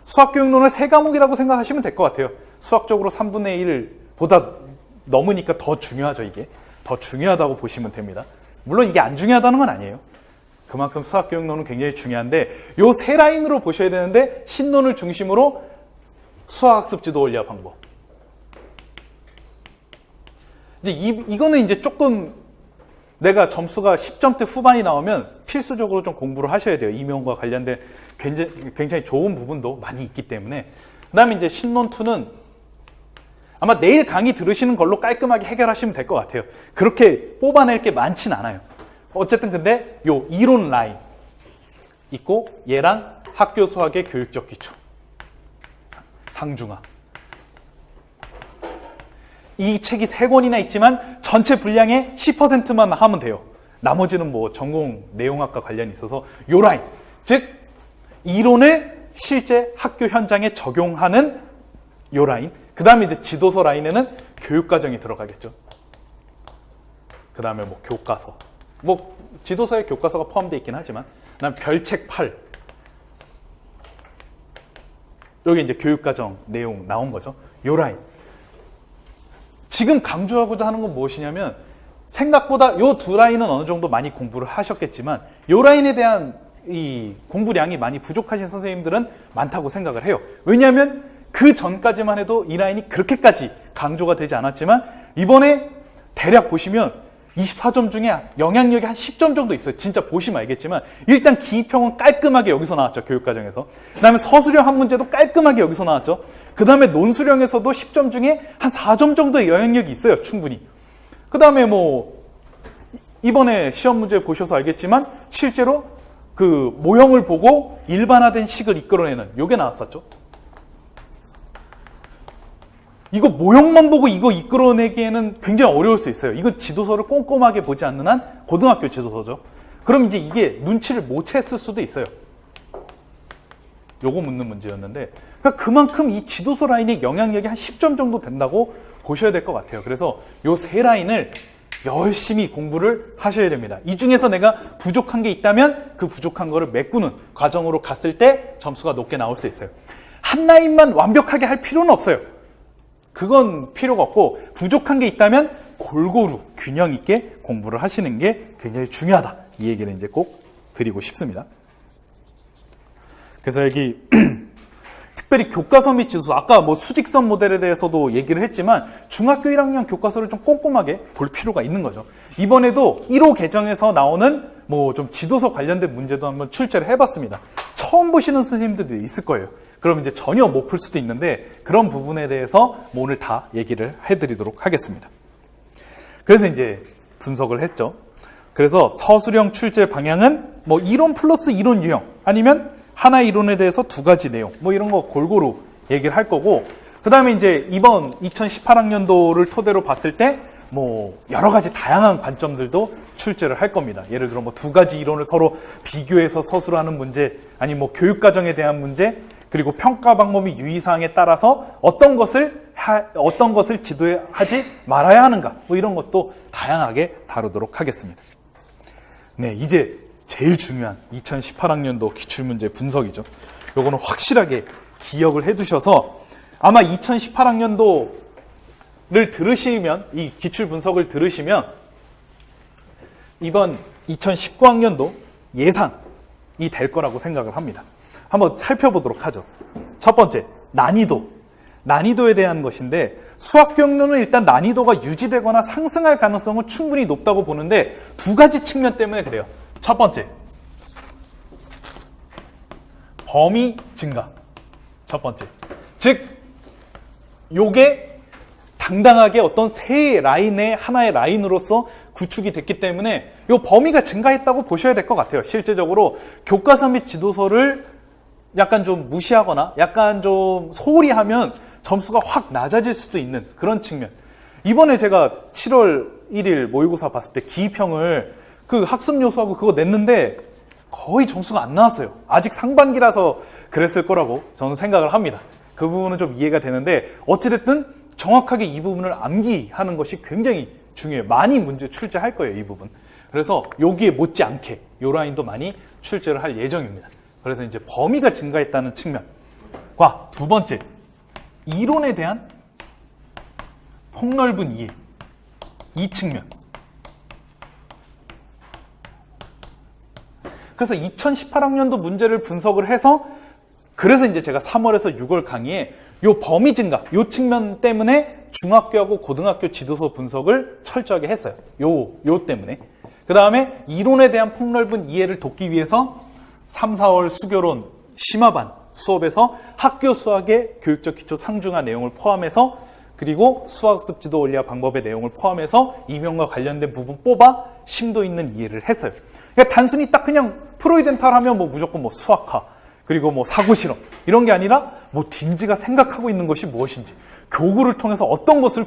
수학교육론을 3과목이라고 생각하시면 될 것 같아요. 수학적으로 3분의 1보다 넘으니까 더 중요하죠, 이게. 더 중요하다고 보시면 됩니다. 물론 이게 안 중요하다는 건 아니에요. 그만큼 수학교육론은 굉장히 중요한데 요 3라인으로 보셔야 되는데 신론을 중심으로 수학학습 지도 원리와 방법. 이제 이거는 이제 조금 내가 점수가 10점대 후반이 나오면 필수적으로 좀 공부를 하셔야 돼요. 임용과 관련된 굉장히 좋은 부분도 많이 있기 때문에. 그 다음에 이제 신론2는 아마 내일 강의 들으시는 걸로 깔끔하게 해결하시면 될 것 같아요. 그렇게 뽑아낼 게 많진 않아요. 어쨌든 근데 요 이론 라인 있고 얘랑 학교 수학의 교육적 기초 상중하 이 책이 3권이나 있지만 전체 분량의 10%만 하면 돼요. 나머지는 뭐 전공 내용학과 관련이 있어서 요 라인, 즉 이론을 실제 학교 현장에 적용하는 요 라인. 그 다음에 이제 지도서 라인에는 교육과정이 들어가겠죠. 그 다음에 뭐 교과서, 뭐 지도서에 교과서가 포함되어 있긴 하지만, 그다음 별책 8 여기 이제 교육과정 내용 나온 거죠. 요 라인. 지금 강조하고자 하는 건 무엇이냐면 생각보다 요 2라인은 어느 정도 많이 공부를 하셨겠지만 요 라인에 대한 이 공부량이 많이 부족하신 선생님들은 많다고 생각을 해요. 왜냐하면 그 전까지만 해도 이 라인이 그렇게까지 강조가 되지 않았지만 이번에 대략 보시면 24점 중에 영향력이 한 10점 정도 있어요. 진짜 보시면 알겠지만 일단 기입형은 깔끔하게 여기서 나왔죠. 교육과정에서. 그 다음에 서술형 한 문제도 깔끔하게 여기서 나왔죠. 그 다음에 논술형에서도 10점 중에 한 4점 정도의 영향력이 있어요. 충분히. 그 다음에 뭐 이번에 시험 문제 보셔서 알겠지만 실제로 그 모형을 보고 일반화된 식을 이끌어내는 요게 나왔었죠. 이거 모형만 보고 이거 이끌어내기에는 굉장히 어려울 수 있어요. 이건 지도서를 꼼꼼하게 보지 않는 한 고등학교 지도서죠. 그럼 이제 이게 눈치를 못 챘을 수도 있어요. 요거 묻는 문제였는데 그러니까 그만큼 이 지도서 라인의 영향력이 한 10점 정도 된다고 보셔야 될 것 같아요. 그래서 요 3라인을 열심히 공부를 하셔야 됩니다. 이 중에서 내가 부족한 게 있다면 그 부족한 거를 메꾸는 과정으로 갔을 때 점수가 높게 나올 수 있어요. 한 라인만 완벽하게 할 필요는 없어요. 그건 필요가 없고 부족한 게 있다면 골고루 균형 있게 공부를 하시는 게 굉장히 중요하다. 이 얘기를 이제 꼭 드리고 싶습니다. 그래서 여기 특별히 교과서 및 지도서, 아까 뭐 수직선 모델에 대해서도 얘기를 했지만 중학교 1학년 교과서를 좀 꼼꼼하게 볼 필요가 있는 거죠. 이번에도 1호 개정에서 나오는 뭐 좀 지도서 관련된 문제도 한번 출제를 해봤습니다. 처음 보시는 선생님들도 있을 거예요. 그럼 이제 전혀 못 풀 수도 있는데 그런 부분에 대해서 뭐 오늘 다 얘기를 해드리도록 하겠습니다. 그래서 이제 분석을 했죠. 그래서 서술형 출제 방향은 뭐 이론 플러스 이론 유형 아니면 하나 이론에 대해서 2가지 내용 뭐 이런 거 골고루 얘기를 할 거고 그 다음에 이제 이번 2018학년도를 토대로 봤을 때 뭐 여러 가지 다양한 관점들도 출제를 할 겁니다. 예를 들어 뭐 2가지 이론을 서로 비교해서 서술하는 문제 아니 뭐 교육과정에 대한 문제 그리고 평가 방법 및 유의사항에 따라서 어떤 것을 지도에 하지 말아야 하는가 뭐 이런 것도 다양하게 다루도록 하겠습니다. 네, 이제 제일 중요한 2018학년도 기출문제 분석이죠. 요거는 확실하게 기억을 해두셔서 아마 2018학년도를 들으시면 이 기출 분석을 들으시면 이번 2019학년도 예상이 될 거라고 생각을 합니다. 한번 살펴보도록 하죠. 첫 번째, 난이도에 대한 것인데 수학교육론은 일단 난이도가 유지되거나 상승할 가능성은 충분히 높다고 보는데 2가지 측면 때문에 그래요. 첫 번째, 범위 증가. 첫 번째. 즉, 요게 당당하게 어떤 새 라인의 하나의 라인으로서 구축이 됐기 때문에 요 범위가 증가했다고 보셔야 될 것 같아요. 실제적으로 교과서 및 지도서를 약간 좀 무시하거나 약간 좀 소홀히 하면 점수가 확 낮아질 수도 있는 그런 측면. 이번에 제가 7월 1일 모의고사 봤을 때 기입형을 그 학습 요소하고 그거 냈는데 거의 점수가 안 나왔어요. 아직 상반기라서 그랬을 거라고 저는 생각을 합니다. 그 부분은 좀 이해가 되는데 어찌됐든 정확하게 이 부분을 암기하는 것이 굉장히 중요해요. 많이 문제 출제할 거예요, 이 부분. 그래서 여기에 못지않게 이 라인도 많이 출제를 할 예정입니다. 그래서 이제 범위가 증가했다는 측면. 측면과 두 번째, 이론에 대한 폭넓은 이해. 이 측면. 그래서 2018학년도 문제를 분석을 해서 그래서 이제 제가 3월에서 6월 강의에 요 범위 증가, 요 측면 때문에 중학교하고 고등학교 지도서 분석을 철저하게 했어요. 요 때문에. 그 다음에 이론에 대한 폭넓은 이해를 돕기 위해서 3, 4월 수교론 심화반 수업에서 학교 수학의 교육적 기초 상중하 내용을 포함해서 그리고 수학습 지도 원리와 방법의 내용을 포함해서 이면과 관련된 부분 뽑아 심도 있는 이해를 했어요. 그러니까 단순히 딱 그냥 프로이덴탈 하면 뭐 무조건 뭐 수학화 그리고 뭐 사고실험 이런 게 아니라 뭐 딘지가 생각하고 있는 것이 무엇인지 교구를 통해서 어떤 것을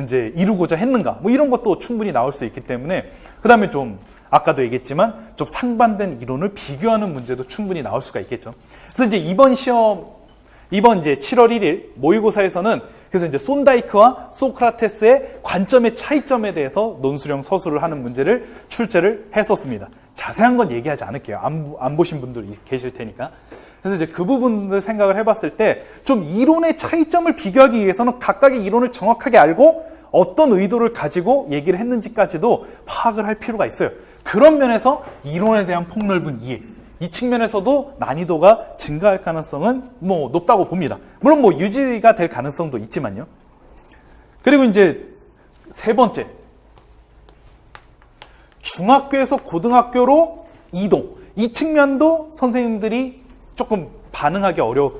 이제 이루고자 했는가 뭐 이런 것도 충분히 나올 수 있기 때문에 그 다음에 좀 아까도 얘기했지만 좀 상반된 이론을 비교하는 문제도 충분히 나올 수가 있겠죠. 그래서 이제 이번 이제 7월 1일 모의고사에서는 그래서 이제 손다이크와 소크라테스의 관점의 차이점에 대해서 논술형 서술을 하는 문제를 출제를 했었습니다. 자세한 건 얘기하지 않을게요. 안 보신 분들이 계실 테니까. 그래서 이제 그 부분을 생각을 해봤을 때 좀 이론의 차이점을 비교하기 위해서는 각각의 이론을 정확하게 알고 어떤 의도를 가지고 얘기를 했는지까지도 파악을 할 필요가 있어요. 그런 면에서 이론에 대한 폭넓은 이해, 이 측면에서도 난이도가 증가할 가능성은 뭐 높다고 봅니다. 물론 뭐 유지가 될 가능성도 있지만요. 그리고 이제 세 번째, 중학교에서 고등학교로 이동. 이 측면도 선생님들이 조금 반응하기 어려울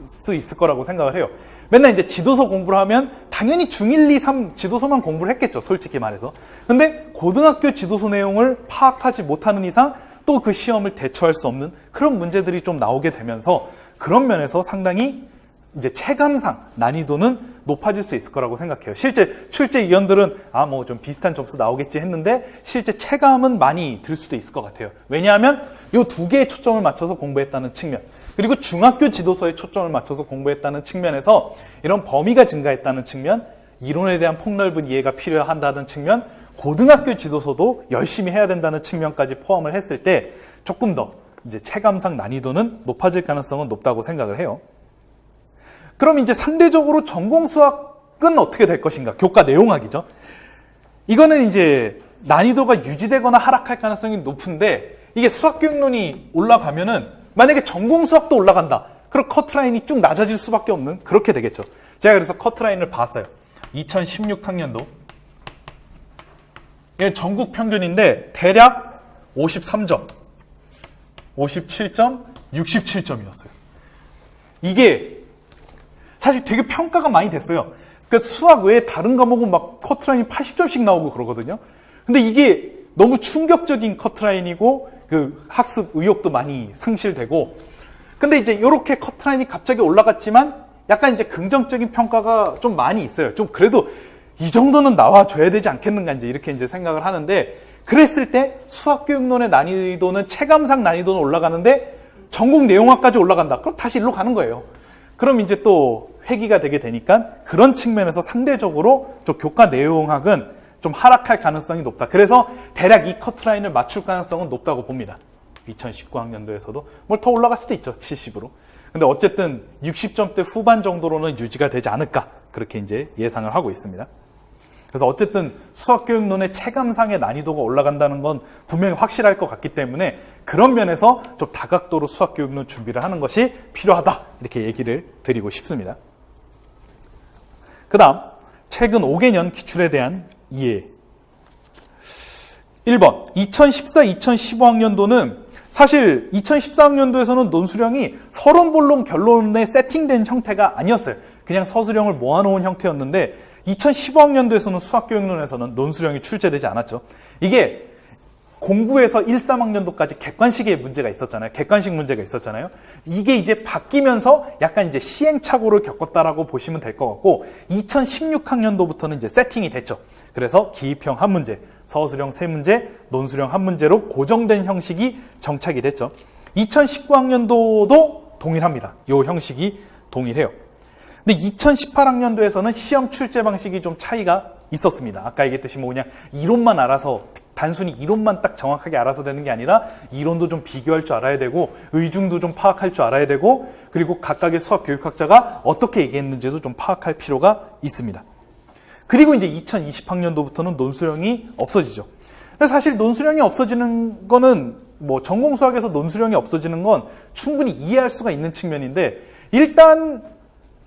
수 있을 거라고 생각을 해요. 맨날 이제 지도서 공부를 하면 당연히 중1, 2, 3 지도서만 공부를 했겠죠. 솔직히 말해서. 근데 고등학교 지도서 내용을 파악하지 못하는 이상 또 그 시험을 대처할 수 없는 그런 문제들이 좀 나오게 되면서 그런 면에서 상당히 이제 체감상 난이도는 높아질 수 있을 거라고 생각해요. 실제 출제위원들은 뭐 좀 비슷한 점수 나오겠지 했는데 실제 체감은 많이 들 수도 있을 것 같아요. 왜냐하면 이 두 개의 초점을 맞춰서 공부했다는 측면 그리고 중학교 지도서에 초점을 맞춰서 공부했다는 측면에서 이런 범위가 증가했다는 측면 이론에 대한 폭넓은 이해가 필요하다는 측면 고등학교 지도서도 열심히 해야 된다는 측면까지 포함을 했을 때 조금 더 이제 체감상 난이도는 높아질 가능성은 높다고 생각을 해요. 그럼 이제 상대적으로 전공 수학은 어떻게 될 것인가? 교과 내용학이죠. 이거는 이제 난이도가 유지되거나 하락할 가능성이 높은데 이게 수학교육론이 올라가면은 만약에 전공 수학도 올라간다. 그럼 커트라인이 쭉 낮아질 수밖에 없는 그렇게 되겠죠. 제가 그래서 커트라인을 봤어요. 2016학년도 이게 전국 평균인데 대략 53점, 57점, 67점이었어요. 이게 사실 되게 평가가 많이 됐어요. 그러니까 수학 외에 다른 과목은 막 커트라인이 80점씩 나오고 그러거든요. 근데 이게 너무 충격적인 커트라인이고 그 학습 의욕도 많이 상실되고 근데 이제 이렇게 커트라인이 갑자기 올라갔지만 약간 이제 긍정적인 평가가 좀 많이 있어요. 좀 그래도 이 정도는 나와줘야 되지 않겠는가 이제 이렇게 이제 생각을 하는데 그랬을 때 수학교육론의 난이도는 체감상 난이도는 올라가는데 전국 내용학까지 올라간다. 그럼 다시 일로 가는 거예요. 그럼 이제 또 회귀가 되게 되니까 그런 측면에서 상대적으로 좀 교과 내용학은 좀 하락할 가능성이 높다. 그래서 대략 이 커트라인을 맞출 가능성은 높다고 봅니다. 2019학년도에서도 뭘 더 올라갈 수도 있죠. 70으로. 근데 어쨌든 60점대 후반 정도로는 유지가 되지 않을까 그렇게 이제 예상을 하고 있습니다. 그래서 어쨌든 수학교육론의 체감상의 난이도가 올라간다는 건 분명히 확실할 것 같기 때문에 그런 면에서 좀 다각도로 수학교육론 준비를 하는 것이 필요하다 이렇게 얘기를 드리고 싶습니다. 그 다음 최근 5개년 기출에 대한 이해 1번 2014-2015학년도는 사실 2014학년도에서는 논술형이 서론본론 결론에 세팅된 형태가 아니었어요. 그냥 서술형을 모아놓은 형태였는데 2015학년도에서는 수학교육론에서는 논술형이 출제되지 않았죠. 이게 공부에서 1, 3학년도까지 객관식의 문제가 있었잖아요. 객관식 문제가 있었잖아요. 이게 이제 바뀌면서 약간 이제 시행착오를 겪었다라고 보시면 될 것 같고 2016학년도부터는 이제 세팅이 됐죠. 그래서 기입형 한 문제, 서술형 세 문제, 논술형 한 문제로 고정된 형식이 정착이 됐죠. 2019학년도도 동일합니다. 이 형식이 동일해요. 근데 2018학년도에서는 시험 출제 방식이 좀 차이가 있었습니다. 아까 얘기했듯이 뭐 그냥 이론만 알아서 단순히 이론만 딱 정확하게 알아서 되는 게 아니라 이론도 좀 비교할 줄 알아야 되고 의중도 좀 파악할 줄 알아야 되고 그리고 각각의 수학 교육학자가 어떻게 얘기했는지도 좀 파악할 필요가 있습니다. 그리고 이제 2020학년도부터는 논술형이 없어지죠. 사실 논술형이 없어지는 거는 뭐 전공 수학에서 논술형이 없어지는 건 충분히 이해할 수가 있는 측면인데 일단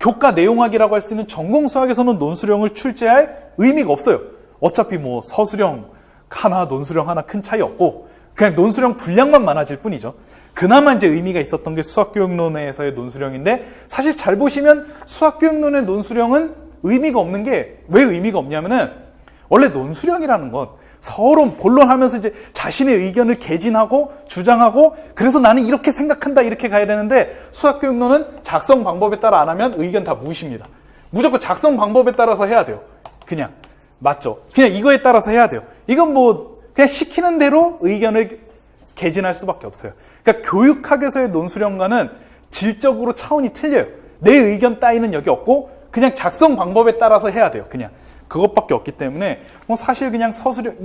교과 내용학이라고 할 수 있는 전공 수학에서는 논술형을 출제할 의미가 없어요. 어차피 뭐 서술형 하나, 논술형 하나 큰 차이 없고 그냥 논술형 분량만 많아질 뿐이죠. 그나마 이제 의미가 있었던 게 수학교육론에서의 논술형인데 사실 잘 보시면 수학교육론의 논술형은 의미가 없는 게 왜 의미가 없냐면은 원래 논술형이라는 건 서론, 본론하면서 이제 자신의 의견을 개진하고 주장하고 그래서 나는 이렇게 생각한다 이렇게 가야 되는데 수학교육론은 작성 방법에 따라 안 하면 의견 다 무시입니다. 무조건 작성 방법에 따라서 해야 돼요. 그냥. 맞죠? 그냥 이거에 따라서 해야 돼요. 이건 뭐 그냥 시키는 대로 의견을 개진할 수밖에 없어요. 그러니까 교육학에서의 논술형과는 질적으로 차원이 틀려요. 내 의견 따위는 여기 없고 그냥 작성 방법에 따라서 해야 돼요. 그냥 그것밖에 없기 때문에 뭐 사실 그냥 서술형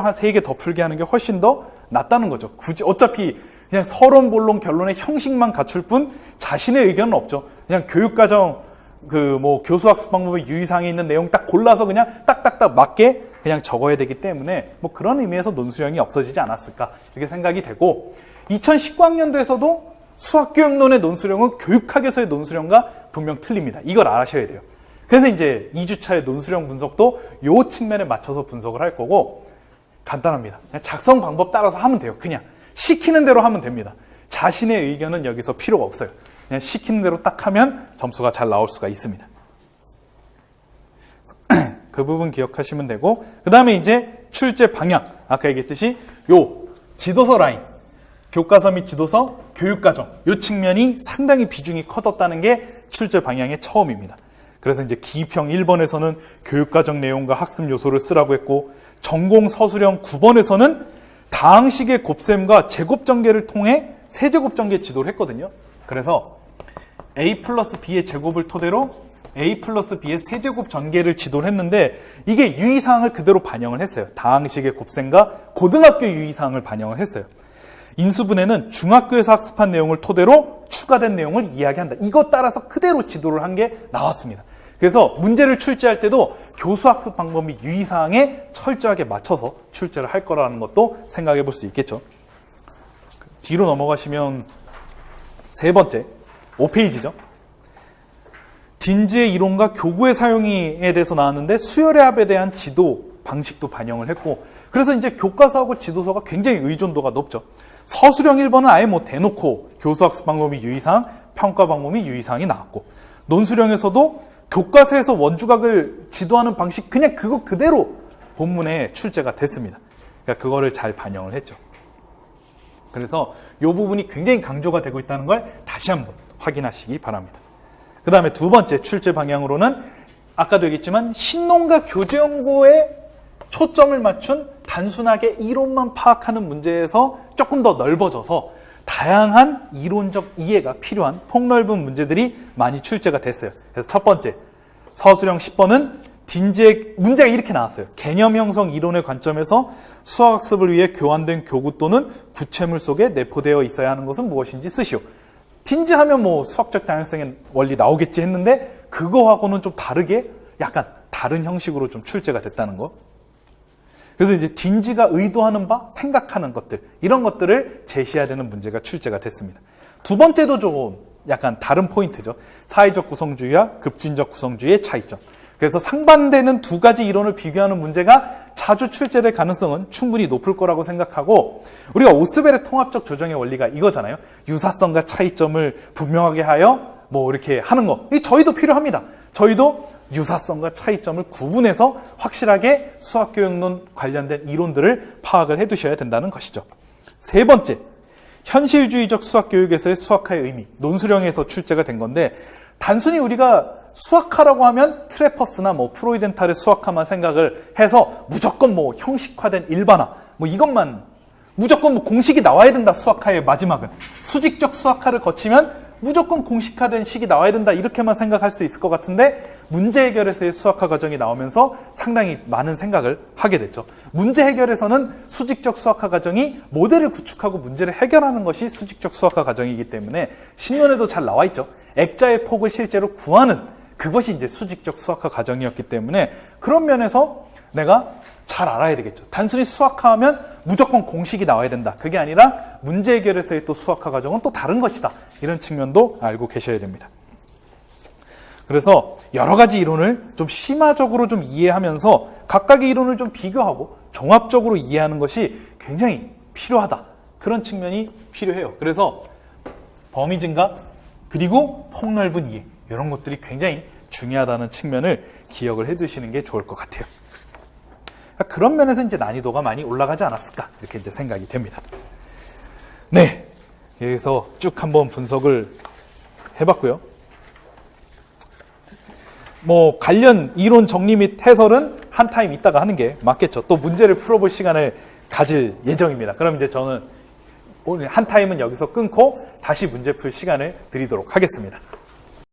한 3개 더 풀게 하는 게 훨씬 더 낫다는 거죠. 굳이 어차피 그냥 서론, 본론, 결론의 형식만 갖출 뿐 자신의 의견은 없죠. 그냥 교육과정 교수학습 방법의 유의사항에 있는 내용 딱 골라서 그냥 딱딱딱 맞게 그냥 적어야 되기 때문에 뭐 그런 의미에서 논술형이 없어지지 않았을까 이렇게 생각이 되고 2019학년도에서도 수학교육론의 논술형은 교육학에서의 논술형과 분명 틀립니다. 이걸 아셔야 돼요. 그래서 이제 2주차의 논술형 분석도 요 측면에 맞춰서 분석을 할 거고 간단합니다. 그냥 작성 방법 따라서 하면 돼요. 그냥 시키는 대로 하면 됩니다. 자신의 의견은 여기서 필요가 없어요. 그냥 시키는 대로 딱 하면 점수가 잘 나올 수가 있습니다. 그 부분 기억하시면 되고 그 다음에 이제 출제 방향 아까 얘기했듯이 요 지도서 라인 교과서 및 지도서, 교육과정 요 측면이 상당히 비중이 커졌다는 게 출제 방향의 처음입니다. 그래서 이제 기입형 1번에서는 교육과정 내용과 학습 요소를 쓰라고 했고 전공 서술형 9번에서는 다항식의 곱셈과 제곱 전개를 통해 세제곱 전개 지도를 했거든요. 그래서 A 플러스 B의 제곱을 토대로 A 플러스 B의 세제곱 전개를 지도를 했는데 이게 유의사항을 그대로 반영을 했어요. 다항식의 곱셈과 고등학교 유의사항을 반영을 했어요. 인수분해는 중학교에서 학습한 내용을 토대로 추가된 내용을 이야기한다. 이것 따라서 그대로 지도를 한 게 나왔습니다. 그래서 문제를 출제할 때도 교수학습 방법 및 유의사항에 철저하게 맞춰서 출제를 할 거라는 것도 생각해 볼 수 있겠죠. 뒤로 넘어가시면 세 번째 5페이지죠. 딘지의 이론과 교구의 사용에 대해서 나왔는데 수열의 합에 대한 지도 방식도 반영을 했고 그래서 이제 교과서하고 지도서가 굉장히 의존도가 높죠. 서술형 1번은 아예 뭐 대놓고 교수학습 방법이 유의사항, 평가 방법이 유의사항이 나왔고 논술형에서도 교과서에서 원주각을 지도하는 방식 그냥 그거 그대로 본문에 출제가 됐습니다. 그러니까 그거를 잘 반영을 했죠. 그래서 이 부분이 굉장히 강조가 되고 있다는 걸 다시 한번 확인하시기 바랍니다. 그 다음에 두 번째 출제 방향으로는 아까도 얘기했지만 신론과 교재연구에 초점을 맞춘 단순하게 이론만 파악하는 문제에서 조금 더 넓어져서 다양한 이론적 이해가 필요한 폭넓은 문제들이 많이 출제가 됐어요. 그래서 첫 번째 서술형 10번은 딘지의 문제가 이렇게 나왔어요. 개념 형성 이론의 관점에서 수학학습을 위해 교환된 교구 또는 구체물 속에 내포되어 있어야 하는 것은 무엇인지 쓰시오. 딘지 하면 뭐 수학적 다양성의 원리 나오겠지 했는데 그거하고는 좀 다르게 약간 다른 형식으로 좀 출제가 됐다는 거. 그래서 이제 딘지가 의도하는 바, 생각하는 것들 이런 것들을 제시해야 되는 문제가 출제가 됐습니다. 두 번째도 좀 약간 다른 포인트죠. 사회적 구성주의와 급진적 구성주의의 차이점. 그래서 상반되는 두 가지 이론을 비교하는 문제가 자주 출제될 가능성은 충분히 높을 거라고 생각하고 우리가 오스벨의 통합적 조정의 원리가 이거잖아요. 유사성과 차이점을 분명하게 하여 뭐 이렇게 하는 거. 이게 저희도 필요합니다. 저희도 유사성과 차이점을 구분해서 확실하게 수학교육론 관련된 이론들을 파악을 해두셔야 된다는 것이죠. 세 번째, 현실주의적 수학교육에서의 수학화의 의미, 논술형에서 출제가 된 건데 단순히 우리가 수학화라고 하면 트레퍼스나 뭐 프로이덴탈의 수학화만 생각을 해서 무조건 뭐 형식화된 일반화, 뭐 이것만 무조건 뭐 공식이 나와야 된다. 수학화의 마지막은 수직적 수학화를 거치면 무조건 공식화된 식이 나와야 된다 이렇게만 생각할 수 있을 것 같은데 문제 해결에서의 수학화 과정이 나오면서 상당히 많은 생각을 하게 됐죠. 문제 해결에서는 수직적 수학화 과정이 모델을 구축하고 문제를 해결하는 것이 수직적 수학화 과정이기 때문에 신론에도 잘 나와 있죠. 액자의 폭을 실제로 구하는 그것이 이제 수직적 수학화 과정이었기 때문에 그런 면에서 내가 잘 알아야 되겠죠. 단순히 수학화하면 무조건 공식이 나와야 된다. 그게 아니라 문제 해결에서의 또 수학화 과정은 또 다른 것이다. 이런 측면도 알고 계셔야 됩니다. 그래서 여러 가지 이론을 좀 심화적으로 좀 이해하면서 각각의 이론을 좀 비교하고 종합적으로 이해하는 것이 굉장히 필요하다. 그런 측면이 필요해요. 그래서 범위 증가 그리고 폭넓은 이해 이런 것들이 굉장히 중요하다는 측면을 기억을 해두시는 게 좋을 것 같아요. 그런 면에서 이제 난이도가 많이 올라가지 않았을까 이렇게 이제 생각이 됩니다. 네, 여기서 쭉 한번 분석을 해봤고요. 뭐 관련 이론 정리 및 해설은 한 타임 있다가 하는 게 맞겠죠. 또 문제를 풀어볼 시간을 가질 예정입니다. 그럼 이제 저는 오늘 한 타임은 여기서 끊고 다시 문제 풀 시간을 드리도록 하겠습니다.